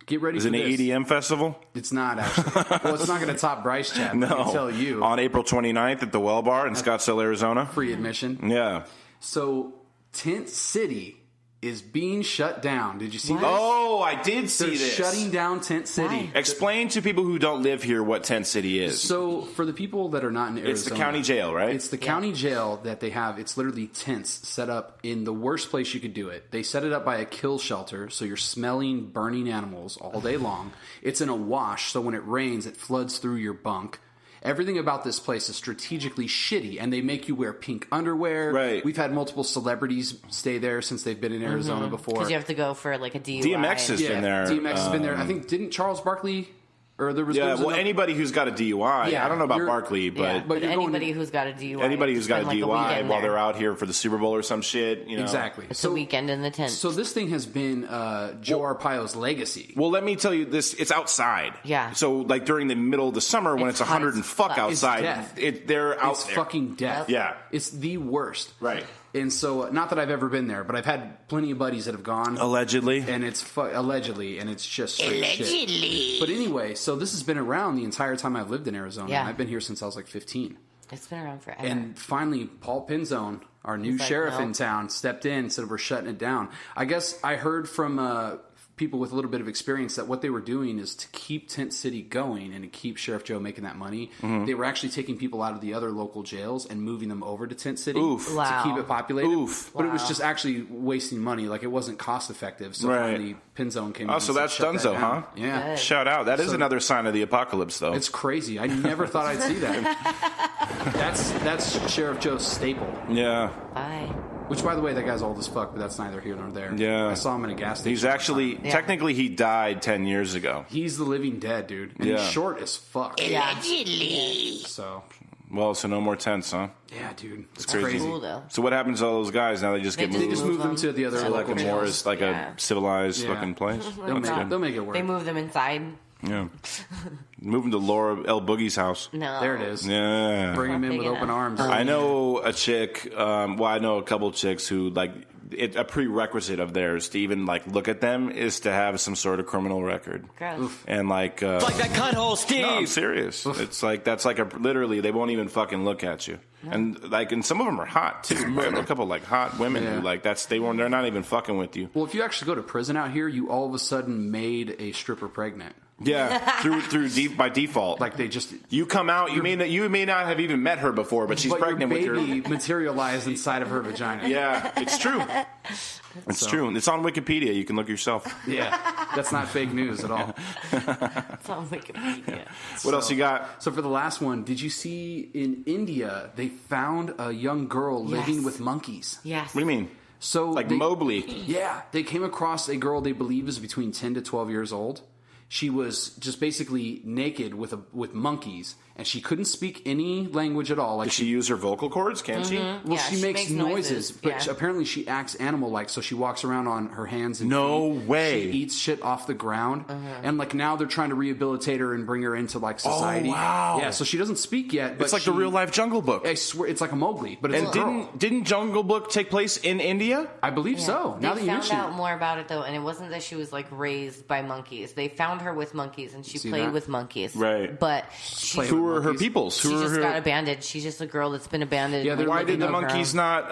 Speaker 4: Get ready
Speaker 5: for
Speaker 4: this.
Speaker 5: Is it an EDM festival?
Speaker 4: It's not, actually. Well, it's not going to top Bryce Chat,
Speaker 5: no.
Speaker 4: I can tell you.
Speaker 5: On April 29th at the Well Bar in Scottsdale, Arizona.
Speaker 4: Free admission.
Speaker 5: Yeah.
Speaker 4: So, Tent City is being shut down. Did you see this?
Speaker 5: Oh, I did see
Speaker 4: They're
Speaker 5: this.
Speaker 4: shutting down Tent City.
Speaker 6: Why?
Speaker 5: Explain to people who don't live here what Tent City is.
Speaker 4: So, for the people that are not in Arizona...
Speaker 5: It's the county jail, right?
Speaker 4: It's the county jail that they have. It's literally tents set up in the worst place you could do it. They set it up by a kill shelter, so you're smelling burning animals all day long. It's in a wash, so when it rains, it floods through your bunk. everything about this place is strategically shitty, and they make you wear pink underwear.
Speaker 5: Right.
Speaker 4: We've had multiple celebrities stay there since they've been in Arizona before.
Speaker 6: Because you have to go for like a DUI.
Speaker 5: DMX has been there.
Speaker 4: DMX has been there. I think, didn't Charles Barkley... Or there was
Speaker 5: anybody who's got a DUI.
Speaker 4: Yeah,
Speaker 5: I don't know about Barkley, but
Speaker 6: but anybody who's got a DUI.
Speaker 5: Anybody who's got a DUI while
Speaker 6: there.
Speaker 5: they're out here for the Super Bowl or some shit. You know?
Speaker 4: Exactly.
Speaker 6: It's a weekend in the tent.
Speaker 4: So this thing has been Joe Arpaio's legacy.
Speaker 5: Well, let me tell you this: it's outside.
Speaker 6: Yeah.
Speaker 5: So, like during the middle of the summer when it's 100 and fuck outside, they're out
Speaker 4: It's
Speaker 5: there.
Speaker 4: fucking death.
Speaker 5: Yeah.
Speaker 4: It's the worst.
Speaker 5: Right.
Speaker 4: And so, not that I've ever been there, but I've had plenty of buddies that have gone.
Speaker 5: Allegedly.
Speaker 4: And it's allegedly, and it's just straight shit. But anyway, so this has been around the entire time I've lived in Arizona.
Speaker 6: Yeah.
Speaker 4: I've been here since I was like 15.
Speaker 6: It's been around forever.
Speaker 4: And finally, Paul Pinzone, our new sheriff in town, stepped in and said, we're shutting it down. I guess I heard from people with a little bit of experience that what they were doing is to keep Tent City going and to keep Sheriff Joe making that money.
Speaker 5: Mm-hmm.
Speaker 4: They were actually taking people out of the other local jails and moving them over to Tent City
Speaker 6: Wow.
Speaker 4: to keep it populated. But it was
Speaker 6: Wow.
Speaker 4: just actually wasting money. Like, it wasn't cost effective. So finally, Pinzone came in.
Speaker 5: Oh, so that's Dunzo, huh?
Speaker 4: Yeah.
Speaker 6: Good.
Speaker 5: Shout out. That is another sign of the apocalypse, though.
Speaker 4: It's crazy. I never thought I'd see that. That's Sheriff Joe's staple.
Speaker 5: Yeah.
Speaker 6: Bye.
Speaker 4: Which, by the way, that guy's old as fuck, but that's neither here nor there.
Speaker 5: Yeah.
Speaker 4: I saw him in a gas station.
Speaker 5: He's actually, technically, he died 10 years ago.
Speaker 4: He's the living dead, dude. And he's short as fuck. So,
Speaker 5: Well, so no more tents, huh?
Speaker 4: yeah, dude. It's
Speaker 5: crazy.
Speaker 4: crazy.
Speaker 6: Cool though.
Speaker 5: So what happens to all those guys now? They just get
Speaker 6: They
Speaker 4: They
Speaker 5: moved
Speaker 4: just move them to the other
Speaker 5: like
Speaker 4: local
Speaker 5: a more
Speaker 4: jails.
Speaker 5: like a civilized
Speaker 4: Yeah.
Speaker 5: fucking place.
Speaker 4: They'll
Speaker 5: That's
Speaker 4: make, they'll make it work.
Speaker 6: They move them inside.
Speaker 5: Yeah. Moving to Laura L. Boogie's house.
Speaker 6: No.
Speaker 4: There it is.
Speaker 5: Yeah.
Speaker 4: Bring them in
Speaker 6: Big
Speaker 4: with open
Speaker 6: enough.
Speaker 4: arms.
Speaker 5: I know a chick, I know a couple chicks who, like, a prerequisite of theirs to even, like, look at them is to have some sort of criminal record.
Speaker 6: Gross.
Speaker 5: And, like...
Speaker 1: Like that cunt Steve.
Speaker 5: No, I'm serious. It's like, that's like literally, they won't even fucking look at you. And, like, and some of them are hot, too. I have a couple, like, hot women who, like, they're not even fucking with you.
Speaker 4: Well, if you actually go to prison out here, you all of a sudden made a stripper pregnant.
Speaker 5: Yeah, by default.
Speaker 4: Like, they just...
Speaker 5: You come out, you may not have even met her before, but she's pregnant
Speaker 4: your
Speaker 5: with
Speaker 4: baby
Speaker 5: your...
Speaker 4: materialized inside of her vagina.
Speaker 5: Yeah, it's true. It's true. It's on Wikipedia. You can look yourself.
Speaker 4: Yeah. That's not fake news at all.
Speaker 6: It's on Wikipedia.
Speaker 5: What else you got?
Speaker 4: So for the last one, did you see in India, they found a young girl living with monkeys?
Speaker 6: Yes.
Speaker 5: What do you mean?
Speaker 4: So
Speaker 5: Like
Speaker 4: they,
Speaker 5: Mowgli.
Speaker 4: Yeah, they came across a girl they believe is between 10 to 12 years old. She was just basically naked with monkeys, and she couldn't speak any language at all. Like
Speaker 5: Does she use her vocal cords? Can she?
Speaker 4: well,
Speaker 6: Yeah,
Speaker 4: she makes noises, but
Speaker 6: yeah.
Speaker 4: apparently she acts animal-like. So she walks around on her hands and
Speaker 5: No
Speaker 4: feet.
Speaker 5: way.
Speaker 4: She eats shit off the ground, and like now they're trying to rehabilitate her and bring her into like society.
Speaker 5: Oh, wow.
Speaker 4: Yeah, so she doesn't speak yet. But
Speaker 5: It's like the real life Jungle Book.
Speaker 4: I swear, it's like a Mowgli, but it's
Speaker 5: And
Speaker 4: a girl.
Speaker 5: didn't Jungle Book take place in India?
Speaker 4: I believe so. Now that
Speaker 6: They
Speaker 4: you
Speaker 6: found
Speaker 4: mention
Speaker 6: out
Speaker 4: it.
Speaker 6: more about it though, and it wasn't that she was like raised by monkeys. They found her with monkeys, and she
Speaker 4: See
Speaker 6: played
Speaker 4: that?
Speaker 6: with monkeys.
Speaker 5: Right.
Speaker 6: But
Speaker 4: Played
Speaker 5: Who
Speaker 4: with
Speaker 5: are her
Speaker 4: monkeys.
Speaker 5: peoples?
Speaker 6: she
Speaker 5: Who are
Speaker 6: just
Speaker 5: her?
Speaker 6: got abandoned. She's just a girl that's been abandoned.
Speaker 4: Yeah, they're
Speaker 5: Why
Speaker 4: living
Speaker 5: did the
Speaker 4: on her
Speaker 5: monkeys not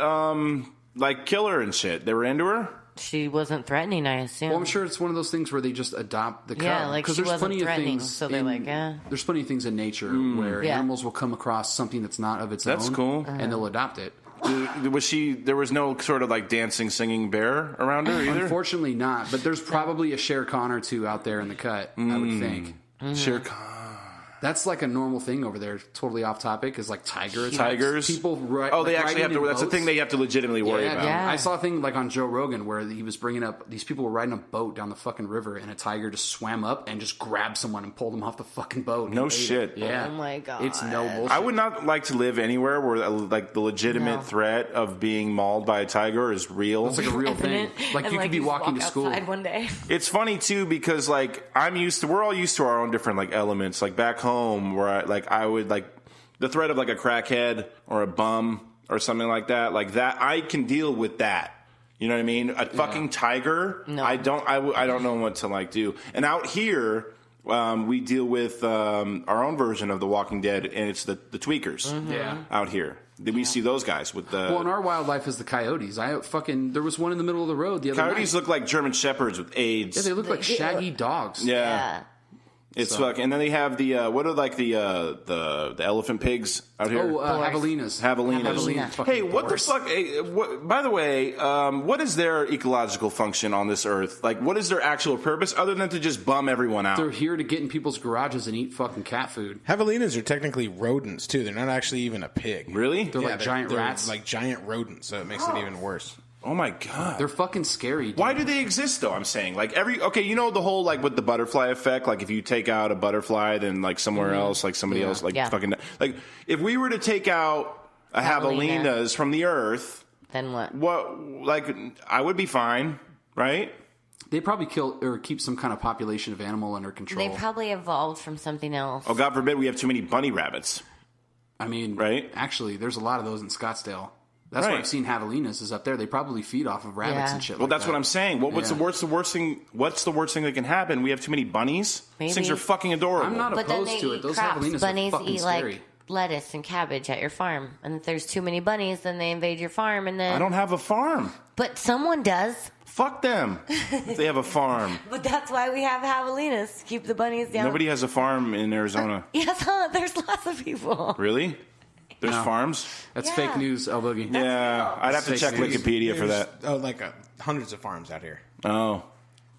Speaker 5: like kill her and shit? They were into her.
Speaker 6: She wasn't threatening, I assume.
Speaker 4: Well, I'm sure it's one of those things where they just adopt the cub.
Speaker 6: Yeah, like
Speaker 4: 'Cause
Speaker 6: she
Speaker 4: there's
Speaker 6: wasn't
Speaker 4: plenty of
Speaker 6: threatening,
Speaker 4: things
Speaker 6: so they're like, eh.
Speaker 4: There's plenty of things in nature where
Speaker 6: Yeah.
Speaker 4: animals will come across something that's not of its
Speaker 5: That's
Speaker 4: own.
Speaker 5: cool.
Speaker 4: And they'll adopt it.
Speaker 5: There was no sort of like dancing, singing bear around her either?
Speaker 4: Unfortunately not, but there's probably a Shere Khan or two out there in the cut, I would think.
Speaker 5: Shere Khan.
Speaker 4: That's like a normal thing over there, totally off topic, is like tigers.
Speaker 5: Tigers?
Speaker 4: People
Speaker 5: They actually have to. That's the thing they have to legitimately worry about.
Speaker 6: Yeah.
Speaker 4: I saw a thing like on Joe Rogan where he was bringing up these people were riding a boat down the fucking river and a tiger just swam up and just grabbed someone and pulled them off the fucking boat.
Speaker 5: No
Speaker 4: and ate
Speaker 5: shit.
Speaker 4: it. Yeah.
Speaker 6: Oh my God.
Speaker 4: It's no bullshit.
Speaker 5: I would not like to live anywhere where like the legitimate
Speaker 6: No.
Speaker 5: threat of being mauled by a tiger is real.
Speaker 4: It's like a real thing. Like
Speaker 6: And,
Speaker 4: you could be
Speaker 6: just
Speaker 4: walking
Speaker 6: walk
Speaker 4: to school.
Speaker 6: outside one day.
Speaker 5: It's funny too because like we're all used to our own different like elements. Like back home where I would like the threat of like a crackhead or a bum or something like that. Like that, I can deal with that. You know what I mean? A fucking tiger.
Speaker 6: No.
Speaker 5: I don't know what to like do. And out here, we deal with our own version of The Walking Dead, and it's the tweakers.
Speaker 4: Yeah.
Speaker 5: Out here. We see those guys with the
Speaker 4: Well, in our wildlife is the coyotes. There was one in the middle of the road the other
Speaker 5: coyotes
Speaker 4: night.
Speaker 5: look like German shepherds with AIDS.
Speaker 4: Yeah, they look like shaggy dogs.
Speaker 5: Yeah. It's fucking, and then they have the what are like the elephant pigs out here?
Speaker 4: Javelinas.
Speaker 5: Javelinas. Hey, what the fuck? Hey, by the way, what is their ecological function on this earth? Like, what is their actual purpose other than to just bum everyone out?
Speaker 4: They're here to get in people's garages and eat fucking cat food.
Speaker 7: Javelinas are technically rodents too. They're not actually even a pig.
Speaker 5: Really?
Speaker 4: They're like giant rats,
Speaker 7: like giant rodents. So it makes it even worse.
Speaker 5: Oh my god,
Speaker 4: they're fucking scary. Dude.
Speaker 5: Why do they exist though? I'm saying like you know the whole like with the butterfly effect. Like if you take out a butterfly, then like somewhere else, like somebody else, like fucking like if we were to take out a javelinas from the earth,
Speaker 6: then what?
Speaker 5: What like I would be fine, right?
Speaker 4: They probably kill or keep some kind of population of animal under control.
Speaker 6: They probably evolved from something else.
Speaker 5: Oh God forbid we have too many bunny rabbits.
Speaker 4: I mean,
Speaker 5: right?
Speaker 4: Actually, there's a lot of those in Scottsdale. That's why I've seen javelinas is up there. They probably feed off of rabbits and shit.
Speaker 5: Well,
Speaker 4: like
Speaker 5: that's what I'm saying. What's the worst thing? What's the worst thing that can happen? We have too many bunnies. These things are fucking adorable.
Speaker 4: I'm not opposed to it. Those javelinas
Speaker 6: bunnies
Speaker 4: are fucking
Speaker 6: eat
Speaker 4: scary.
Speaker 6: like lettuce and cabbage at your farm, and if there's too many bunnies, then they invade your farm, and then
Speaker 5: I don't have a farm.
Speaker 6: But someone does.
Speaker 5: Fuck them. If they have a farm.
Speaker 6: But that's why we have javelinas. Keep the bunnies down.
Speaker 5: Nobody has a farm in Arizona.
Speaker 6: Yes, there's lots of people.
Speaker 5: Really? There's farms?
Speaker 4: That's fake news, El Boogie.
Speaker 5: Yeah, I'd have to check Wikipedia for that.
Speaker 7: Oh, like hundreds of farms out here.
Speaker 5: Oh,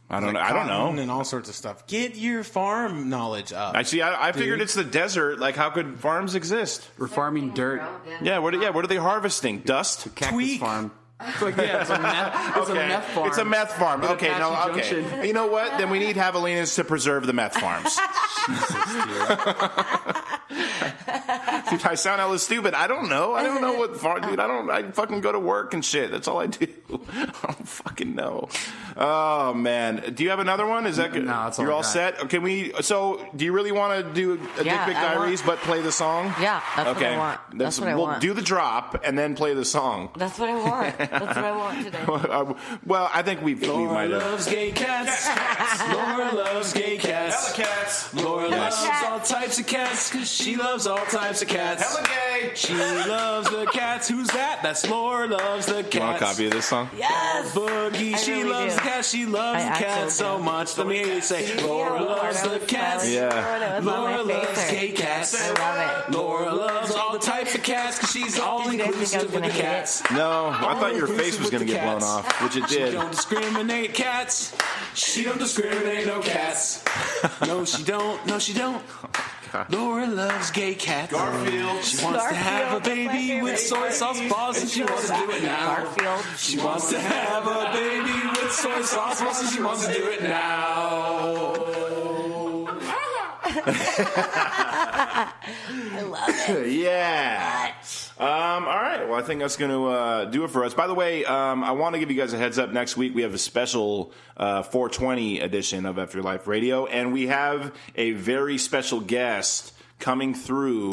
Speaker 5: I don't know. I don't know.
Speaker 7: And all sorts of stuff. Get your farm knowledge up.
Speaker 5: Actually, I figured it's the desert. Like, how could farms exist?
Speaker 4: We're farming dirt.
Speaker 5: Yeah, what are they harvesting? Dust?
Speaker 4: Cactus farm. Like, yeah, it's a meth farm.
Speaker 5: It's a meth farm. Okay, no, okay.
Speaker 4: Junction.
Speaker 5: You know what? Then we need javelinas to preserve the meth farms. Dude, I sound hella stupid. I don't know what farm, dude. I fucking go to work and shit. That's all I do. I don't fucking know. Oh man, do you have another one? Is that good?
Speaker 4: No, it's all
Speaker 5: You're all
Speaker 4: right.
Speaker 5: set. Can we? So, do you really want to do a Dick Pic Diaries, but play the song?
Speaker 6: Yeah, that's what I want. That's what I want.
Speaker 5: We'll do the drop and then play the song.
Speaker 6: That's what I want. That's what I want today.
Speaker 5: Well, I think we might have.
Speaker 3: Laura loves gay cats. Laura loves gay cats.
Speaker 5: Hella cats.
Speaker 3: Laura loves all types of cats because she loves all types of cats.
Speaker 5: Hella gay.
Speaker 3: She loves the cats. Who's that? That's Laura loves the cats.
Speaker 5: You want a copy of this song?
Speaker 6: Yes.
Speaker 3: Boogie, she
Speaker 6: really
Speaker 3: loves
Speaker 6: do.
Speaker 3: the cats. She loves the cats so much. Let me hear you say, Laura loves the cats.
Speaker 5: Yeah.
Speaker 3: Laura loves gay cats.
Speaker 6: I love it.
Speaker 3: Laura loves all the types of cats because she's all
Speaker 6: Did you guys think I was
Speaker 3: inclusive with
Speaker 6: gonna
Speaker 3: the
Speaker 6: hit
Speaker 3: cats.
Speaker 5: No, I thought your face was going to get blown off, which it
Speaker 3: She
Speaker 5: did.
Speaker 3: don't discriminate cats. She don't discriminate no cats. No, she don't. No, she don't. Laura loves gay cats.
Speaker 5: Garfield.
Speaker 3: She wants to have a baby with soy sauce balls and she wants to do it now.
Speaker 6: Garfield.
Speaker 3: She wants to have a baby with soy sauce balls and she wants to do it now.
Speaker 6: I love it.
Speaker 5: Yeah. All right. Well, I think that's going to do it for us. By the way, I want to give you guys a heads up. Next week, we have a special 420 edition of After Life Radio, and we have a very special guest coming through.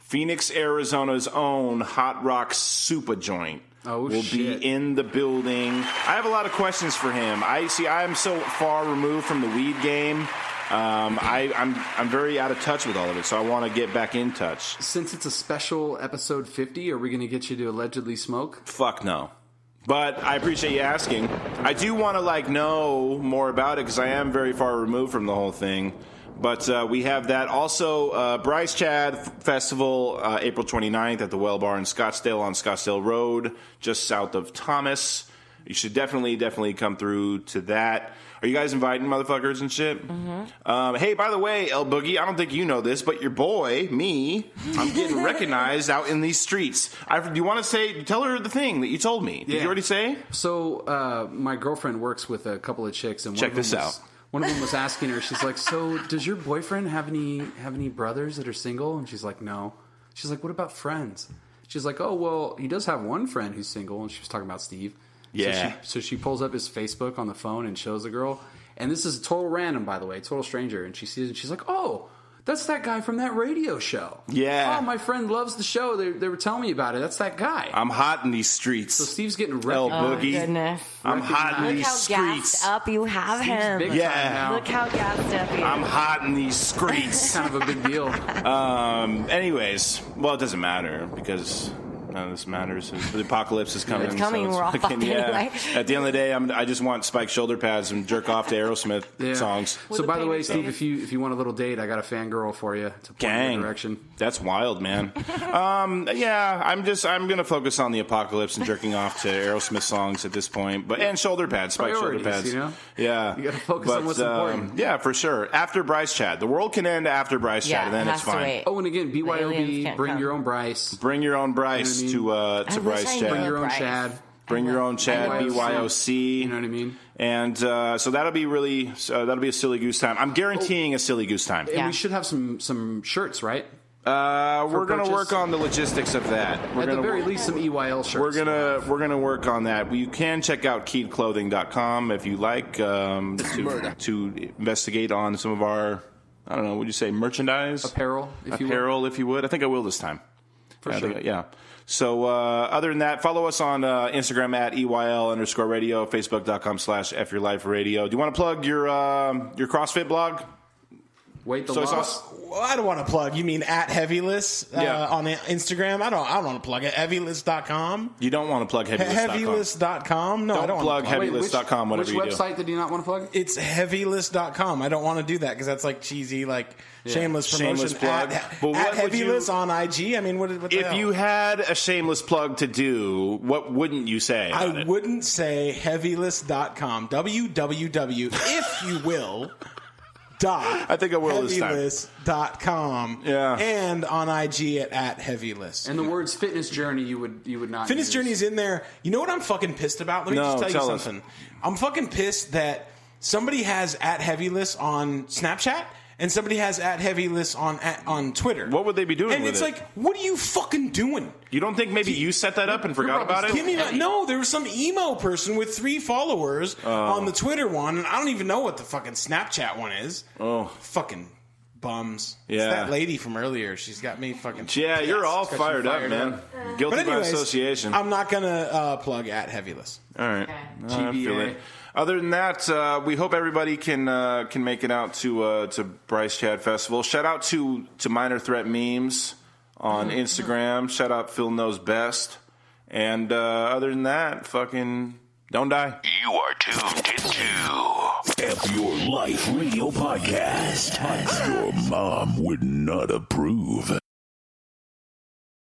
Speaker 5: Phoenix, Arizona's own Hot Rock Super Joint.
Speaker 4: Oh,
Speaker 5: will
Speaker 4: shit.
Speaker 5: be in the building. I have a lot of questions for him. I am so far removed from the weed game. I'm very out of touch with all of it, so I want to get back in touch.
Speaker 4: Since it's a special episode 50, are we going to get you to allegedly smoke?
Speaker 5: Fuck no. But I appreciate you asking. I do want to know more about it because I am very far removed from the whole thing. But we have that. Also, Bryce Chad Festival, April 29th at the Well Bar in Scottsdale on Scottsdale Road, just south of Thomas. You should definitely come through to that. Are you guys inviting motherfuckers and shit? Mm-hmm. Hey, by the way, El Boogie, I don't think you know this, but your boy, me, I'm getting recognized out in these streets. Do you want to tell her the thing that you told me? Did you already say?
Speaker 4: So, my girlfriend works with a couple of chicks, and
Speaker 5: Check this out.
Speaker 4: One of them was asking her, she's like, so does your boyfriend have any brothers that are single? And she's like, no. She's like, what about friends? She's like, oh, well, he does have one friend who's single, and she was talking about Steve.
Speaker 5: Yeah.
Speaker 4: So she pulls up his Facebook on the phone and shows the girl. And this is total random, by the way, total stranger. And she sees it and she's like, oh, that's that guy from that radio show.
Speaker 5: Yeah.
Speaker 4: Oh, my friend loves the show. They were telling me about it. That's that guy.
Speaker 5: I'm hot in these streets.
Speaker 4: So Steve's getting
Speaker 5: El
Speaker 4: recognized.
Speaker 5: Boogie.
Speaker 6: Goodness.
Speaker 5: I'm hot in
Speaker 6: Look
Speaker 5: these
Speaker 6: how
Speaker 5: streets.
Speaker 6: gassed up you have him.
Speaker 4: Big
Speaker 5: Yeah.
Speaker 4: time now.
Speaker 6: Look how gassed up you
Speaker 5: I'm hot in these streets.
Speaker 4: Kind of a big deal.
Speaker 5: Anyways, well, it doesn't matter because none of this matters. The apocalypse is coming.
Speaker 6: It's coming. We're all fucked anyway.
Speaker 5: At the end of the day, I just want spiked shoulder pads and jerk off to Aerosmith songs.
Speaker 4: So, by the way, Steve, if you want a little date, I got a fangirl for you to point in your direction.
Speaker 5: That's wild, man. I'm gonna focus on the apocalypse and jerking off to Aerosmith songs at this point, and shoulder pads, spiked shoulder pads.
Speaker 4: You know?
Speaker 5: Yeah,
Speaker 4: you got to focus on what's important.
Speaker 5: Yeah, for sure. After Bryce Chad, the world can end after Bryce Chad, and then it's fine.
Speaker 4: Oh, and again, BYOB, bring your own Bryce.
Speaker 5: Bring your own Bryce to Bryce Chad.
Speaker 4: Bring your own Chad.
Speaker 5: Bring your own Chad, BYOC.
Speaker 4: You know what I mean?
Speaker 5: And so that'll be a silly goose time. I'm guaranteeing a silly goose time.
Speaker 4: And we should have some shirts, right?
Speaker 5: We're going to work on the logistics of that.
Speaker 4: At the very least, some EYL shirts.
Speaker 5: We're gonna work on that. You can check out KeyedClothing.com if you like to investigate on some of our, I don't know, would you say merchandise?
Speaker 4: Apparel, if
Speaker 5: you would. I think I will this time.
Speaker 4: For sure.
Speaker 5: Yeah. So other than that, follow us on Instagram at EYL_radio, Facebook.com/FYourLifeRadio. Do you want to plug your CrossFit blog?
Speaker 4: Wait, the
Speaker 5: soy
Speaker 4: loss?
Speaker 5: sauce?
Speaker 7: Well, I don't want to plug. You mean at Heavylist on Instagram? I don't want to plug it. Heavylist.com.
Speaker 5: You don't want to plug Heavylist.com.
Speaker 7: Heavylist.com. No, I don't
Speaker 5: plug
Speaker 7: want to
Speaker 5: Heavylist.com. Whatever you do.
Speaker 4: Which website did you not want to plug?
Speaker 7: It's Heavylist.com. I don't want to do that because that's like cheesy, shameless promotion.
Speaker 5: Shameless plug.
Speaker 7: At Heavylist on IG. I mean, what the
Speaker 5: if
Speaker 7: hell?
Speaker 5: you had a shameless plug to do, what wouldn't you say?
Speaker 7: I wouldn't say Heavylist.com. www, if you will.
Speaker 5: I think I will this time.
Speaker 7: Heavylist.com.
Speaker 5: Yeah.
Speaker 7: And on IG at Heavylist.
Speaker 4: And the words fitness journey you would not
Speaker 7: Fitness
Speaker 4: use.
Speaker 7: journey's in there. You know what I'm fucking pissed about? Let me just tell you something. I'm fucking pissed that somebody has at Heavylist on Snapchat and somebody has at Heavylist on Twitter.
Speaker 5: What would they be doing
Speaker 7: and
Speaker 5: with
Speaker 7: it's
Speaker 5: it?
Speaker 7: like, what are you fucking doing?
Speaker 5: You don't think maybe you set that up and forgot about it?
Speaker 7: No, there was some emo person with 3 followers on the Twitter one, and I don't even know what the fucking Snapchat one is.
Speaker 5: Oh.
Speaker 7: Fucking bums.
Speaker 5: Yeah.
Speaker 7: It's that lady from earlier. She's got me fucking...
Speaker 5: Yeah, you're all fired up, man. Guilty by association.
Speaker 7: I'm not going to plug at Heavylist.
Speaker 5: All right.
Speaker 6: Okay.
Speaker 5: I feel it. Other than that, we hope everybody can make it out to Bryce Chad Festival. Shout out to Minor Threat Memes on Instagram. Shout out Phil Knows Best. And other than that, fucking don't die.
Speaker 2: You are tuned into F Your Life Radio Podcast. Your mom would not approve.